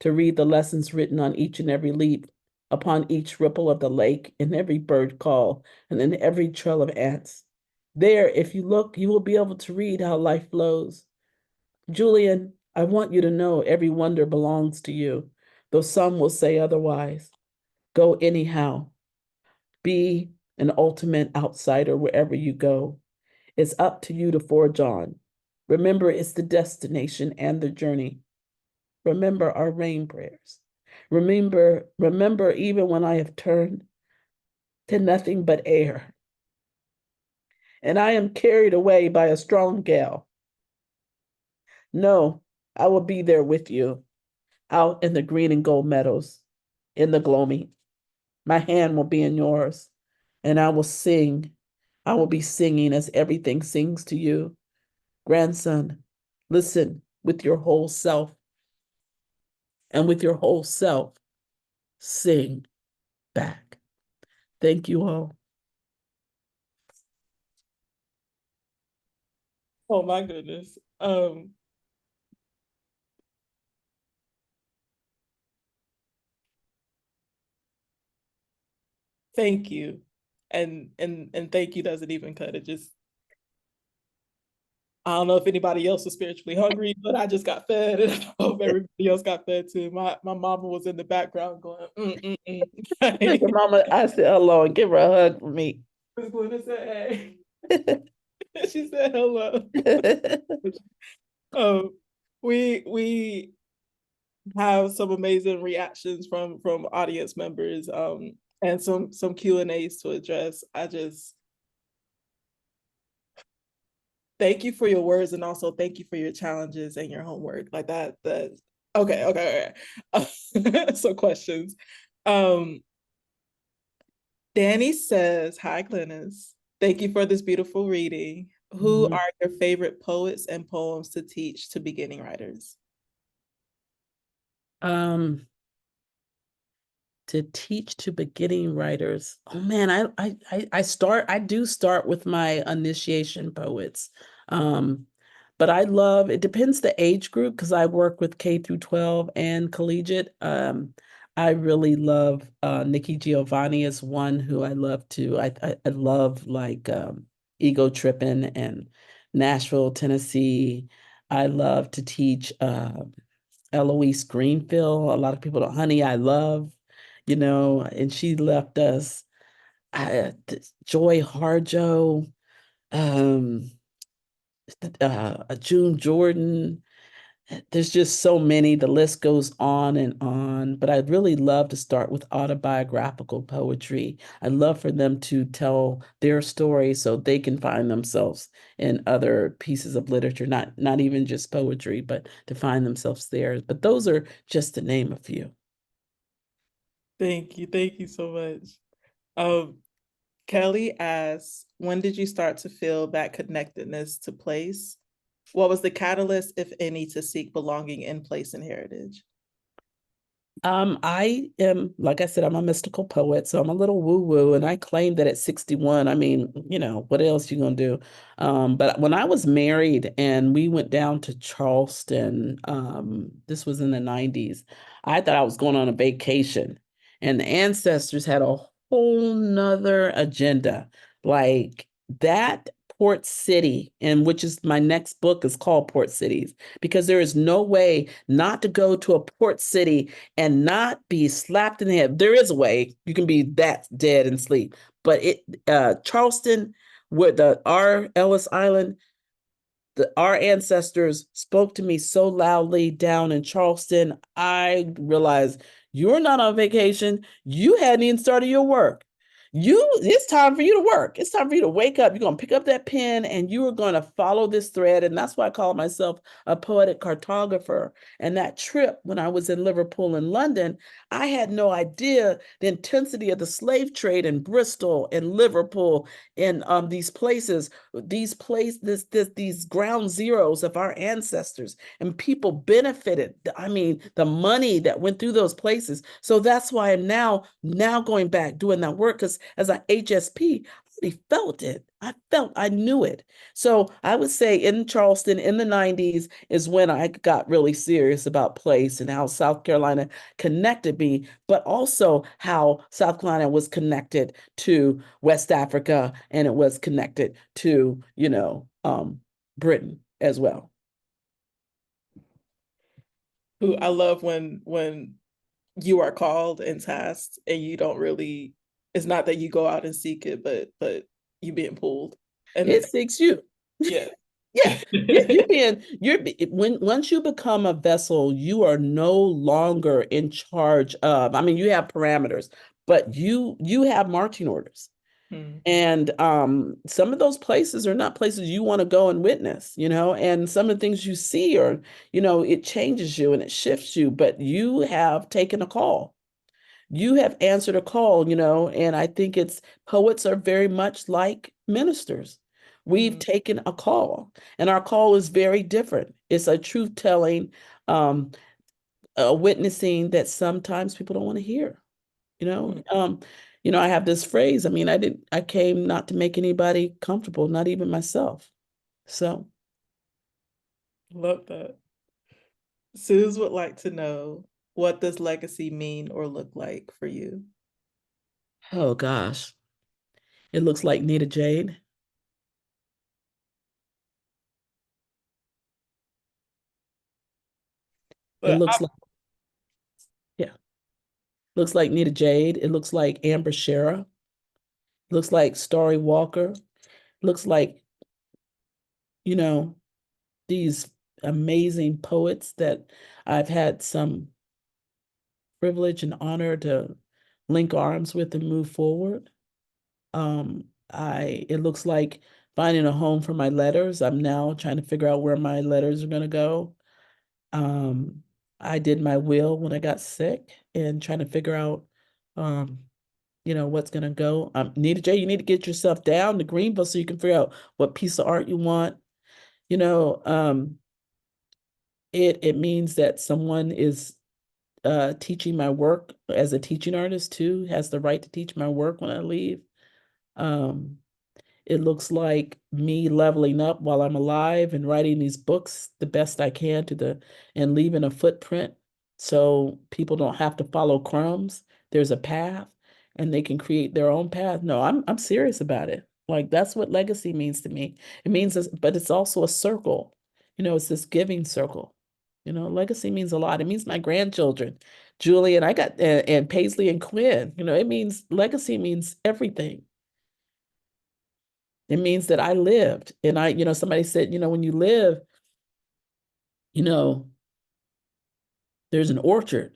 to read the lessons written on each and every leaf, upon each ripple of the lake, in every bird call, and in every trail of ants. There, if you look, you will be able to read how life flows. Julian, I want you to know every wonder belongs to you, though some will say otherwise. Go anyhow. Be an ultimate outsider wherever you go. It's up to you to forge on. Remember, it's the destination and the journey. Remember our rain prayers. Remember, even when I have turned to nothing but air, and I am carried away by a strong gale. No, I will be there with you, out in the green and gold meadows, in the gloaming. My hand will be in yours, and I will sing. I will be singing as everything sings to you. Grandson, listen with your whole self, and with your whole self, sing back. Thank you all. Oh my goodness. Thank you. And thank you doesn't even cut it. Just I don't know if anybody else was spiritually hungry, but I just got fed, and I hope everybody else got fed too. My mama was in the background going, Your mama, I said hello and give her a hug for me. I was going to say, hey. She said hello. Um, we have some amazing reactions from audience members, and some Q&As to address. I just thank you for your words, and also thank you for your challenges and your homework. Like that okay. So questions. Um, Danny says, hi, Glenis. Thank you for this beautiful reading. Who Mhm. are your favorite poets and poems to teach to beginning writers? Um, to teach to beginning writers. Oh man, I do start with my initiation poets. But I love, it depends the age group because I work with K through 12 and collegiate. I really love Nikki Giovanni is one who I love too. I love like Ego Trippin' and Nashville, Tennessee. I love to teach Eloise Greenfield. A lot of people don't, Honey, I Love, and she left us Joy Harjo, um, June Jordan. There's just so many. The list goes on and on. But I'd really love to start with autobiographical poetry. I'd love for them to tell their story so they can find themselves in other pieces of literature, not even just poetry, but to find themselves there. But those are just to name a few. Thank you so much. Um, Kelly asks, when did you start to feel that connectedness to place? What was the catalyst, if any, to seek belonging in place and heritage? I am, like I said, I'm a mystical poet, so I'm a little woo-woo, and I claim that at 61, I mean, what else you gonna do? But when I was married and we went down to Charleston, this was in the 90s, I thought I was going on a vacation, and the ancestors had a whole nother agenda. Like that port city, and which is my next book is called Port Cities, because there is no way not to go to a port city and not be slapped in the head. There is a way you can be that dead and sleep, but Charleston, with the R. Ellis Island, our ancestors spoke to me so loudly down in Charleston. I realized you're not on vacation. You hadn't even started your work. It's time for you to work. It's time for you to wake up. You're going to pick up that pen and you are going to follow this thread. And that's why I call myself a poetic cartographer. And that trip when I was in Liverpool and London, I had no idea the intensity of the slave trade in Bristol and Liverpool and these places, these ground zeros of our ancestors, and people benefited. I mean, the money that went through those places. So that's why I'm now going back doing that work, because as an HSP, I already felt it. I knew it. So I would say in Charleston in the 90s is when I got really serious about place and how South Carolina connected me, but also how South Carolina was connected to West Africa and it was connected to, Britain as well. Who I love when you are called and tasked and you don't really, it's not that you go out and seek it, but you being pulled. And It seeks you. yeah. Yeah, when once you become a vessel, you are no longer in charge of. I mean, you have parameters, but you have marching orders. Hmm. And some of those places are not places you want to go and witness, and some of the things you see are, it changes you and it shifts you, but you have taken a call. You have answered a call, and I think it's poets are very much like ministers. We've Hmm. taken a call, and our call is very different. It's a truth telling, um, a witnessing that sometimes people don't want to hear, you know. Hmm. Um, I have this phrase. I mean, I came not to make anybody comfortable, not even myself. So, Love that. Suze would like to know, what does legacy mean or look like for you? oh gosh, it looks like Nita Jade. It But looks like, yeah, looks like Nita Jade. It looks like Amber Shera. Looks like Story Walker. Looks like, you know, these amazing poets that I've had some privilege and honor to link arms with and move forward. It looks like finding a home for my letters. I'm now trying to figure out where my letters are going to go. Um, I did my will when I got sick and trying to figure out, um, what's going to go. Nita J, you need to get yourself down to Greenville so you can figure out what piece of art you want. You know, um, it means that someone is teaching my work as a teaching artist too, has the right to teach my work when I leave. Um, it looks like me leveling up while I'm alive and writing these books the best I can and leaving a footprint so people don't have to follow crumbs. There's a path and they can create their own path. No, I'm serious about it. Like that's what legacy means to me. It means this, but it's also a circle. It's this giving circle. Legacy means a lot. It means my grandchildren, Julie and I got and Paisley and Quinn. It means legacy means everything. It means that I lived. And somebody said, when you live, you know, there's an orchard.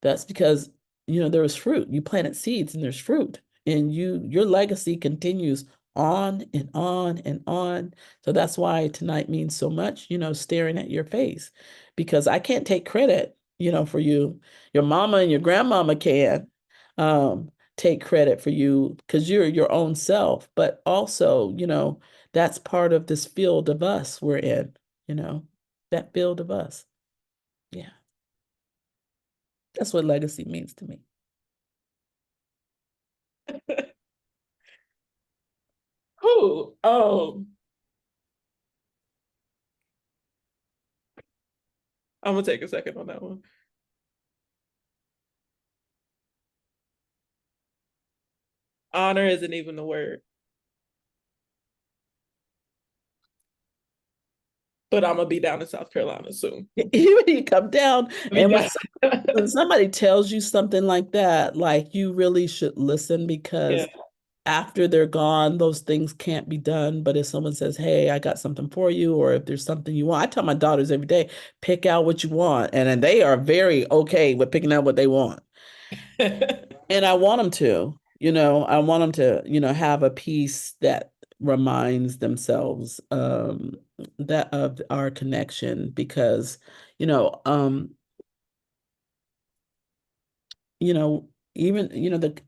That's because, there was fruit. You planted seeds and there's fruit. And your legacy continues on and on and on. So that's why tonight means so much, staring at your face. Because I can't take credit, for you. Your mama and your grandmama can take credit for you because you're your own self. But also, that's part of this field of us we're in, you know, that field of us. Yeah. That's what legacy means to me. Who? I'm gonna take a second on that one. Honor isn't even the word, but I'm gonna be down in South Carolina soon. You come down, I mean, and yeah. when somebody tells you something like that, like you really should listen, Yeah. because after they're gone, those things can't be done. But if someone says, "Hey, I got something for you," or if there's something you want, I tell my daughters every day, pick out what you want. And then they are very okay with picking out what they want. And I want them to, I want them to, have a piece that reminds themselves that of our connection, because, you know, um, you know, even,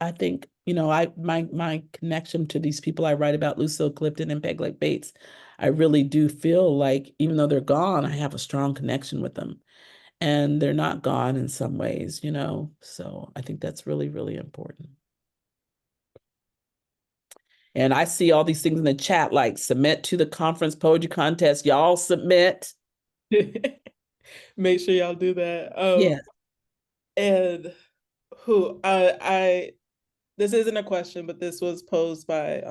I think, my connection to these people I write about, Lucille Clifton and Peg Leg Bates, I really do feel like even though they're gone, I have a strong connection with them. And they're not gone in some ways. So I think that's really, really important. And I see all these things in the chat, like submit to the conference poetry contest. Y'all submit. Make sure y'all do that. Yeah. And who this isn't a question, but this was posed by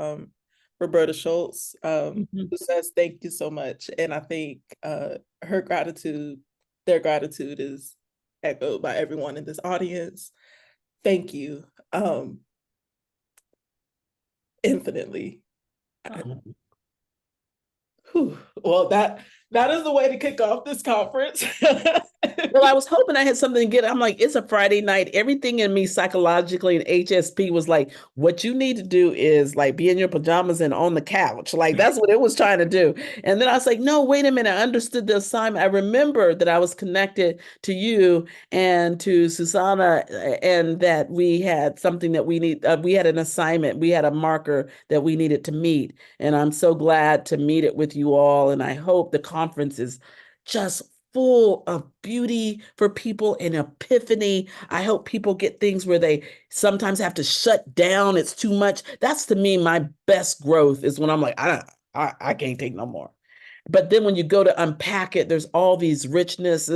Roberta Schultz, Mhm. who says thank you so much. And I think their gratitude is echoed by everyone in this audience. Thank you. Infinitely. Oh. Well, that is the way to kick off this conference. Well, I was hoping I had something to get. I'm like, it's a Friday night. Everything in me psychologically and HSP was like, what you need to do is like be in your pajamas and on the couch. Like that's what it was trying to do. And then I was like, no, wait a minute. I understood the assignment. I remember that I was connected to you and to Susanna, and that we had something that we had an assignment. We had a marker that we needed to meet. And I'm so glad to meet it with you all. And I hope the conference is just full of beauty for people and epiphany. I hope people get things where they sometimes have to shut down. It's too much. That's to me my best growth is when I'm like, I can't take no more. But then when you go to unpack it, there's all these richness,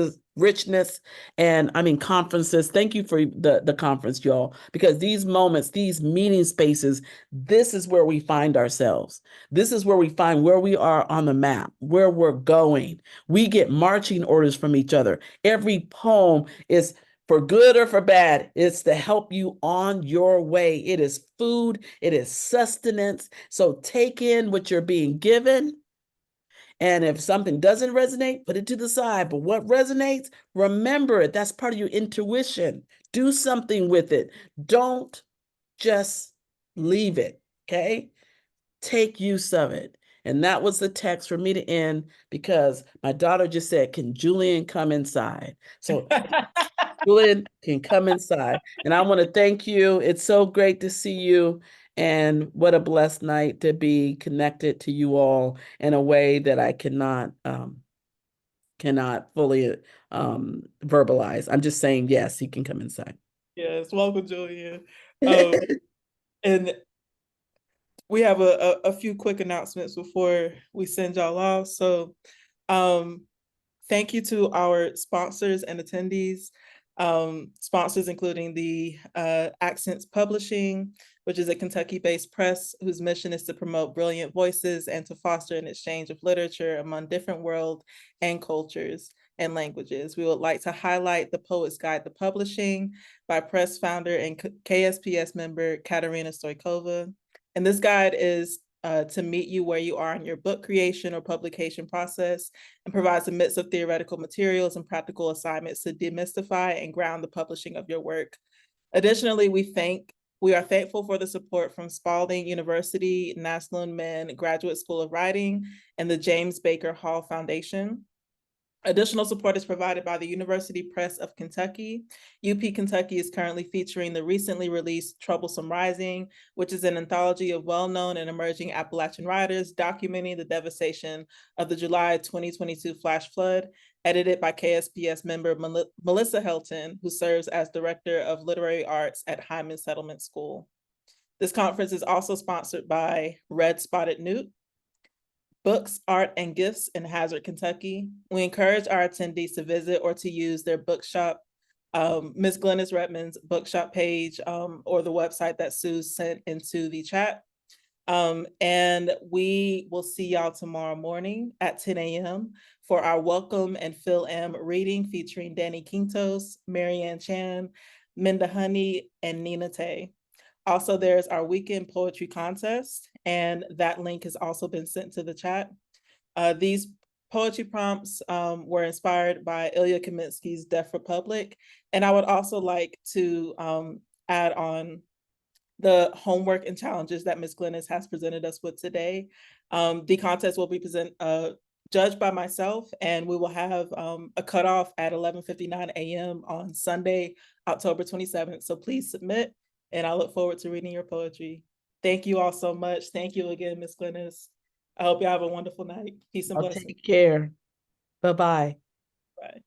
and I mean conferences. Thank you for the conference, y'all, because these moments, these meeting spaces, this is where we find ourselves. This is where we find where we are on the map, where we're going. We get marching orders from each other. Every poem is for good or for bad. It's to help you on your way. It is food, it is sustenance. So take in what you're being given, and if something doesn't resonate, put it to the side. But what resonates, remember it. That's part of your intuition. Do something with it. Don't just leave it. Okay. Take use of it. And that was the text for me to end, because my daughter just said, can Julian come inside? So Julian can come inside. And I want to thank you. It's so great to see you. And what a blessed night to be connected to you all in a way that I cannot fully verbalize. I'm just saying, yes, he can come inside. Yes, welcome, Julia. And we have a few quick announcements before we send y'all off. So thank you to our sponsors and attendees. Sponsors including the Accents Publishing, which is a Kentucky-based press whose mission is to promote brilliant voices and to foster an exchange of literature among different world and cultures and languages. We would like to highlight the Poet's Guide to Publishing by press founder and KSPS member Katerina Stoikova. And this guide is to meet you where you are in your book creation or publication process, and provides a mix of theoretical materials and practical assignments to demystify and ground the publishing of your work. Additionally, we are thankful for the support from Spalding University, Naslund Mann Graduate School of Writing, and the James Baker Hall Foundation. Additional support is provided by the University Press of Kentucky. UP Kentucky is currently featuring the recently released Troublesome Rising, which is an anthology of well-known and emerging Appalachian writers documenting the devastation of the July 2022 flash flood, edited by KSPS member Melissa Helton, who serves as Director of Literary Arts at Hyman Settlement School. This conference is also sponsored by Red Spotted Newt, Books, Art, and Gifts in Hazard, Kentucky. We encourage our attendees to visit or to use their bookshop, Ms. Glenis Redmond's bookshop page, or the website that Sue sent into the chat. And we will see y'all tomorrow morning at 10 a.m. for our Welcome and Phil M. reading featuring Danny Quintos, Marianne Chan, Minda Honey, and Nina Tay. Also, there's our weekend poetry contest, and that link has also been sent to the chat. These poetry prompts were inspired by Ilya Kaminsky's Deaf Republic, and I would also like to add on the homework and challenges that Ms. Glenis has presented us with today. The contest will be judged by myself, and we will have a cutoff at 11:59 a.m. on Sunday, October 27th. So please submit, and I look forward to reading your poetry. Thank you all so much. Thank you again, Ms. Glenis. I hope you have a wonderful night. Peace and blessings. Take care. Bye-bye. Bye.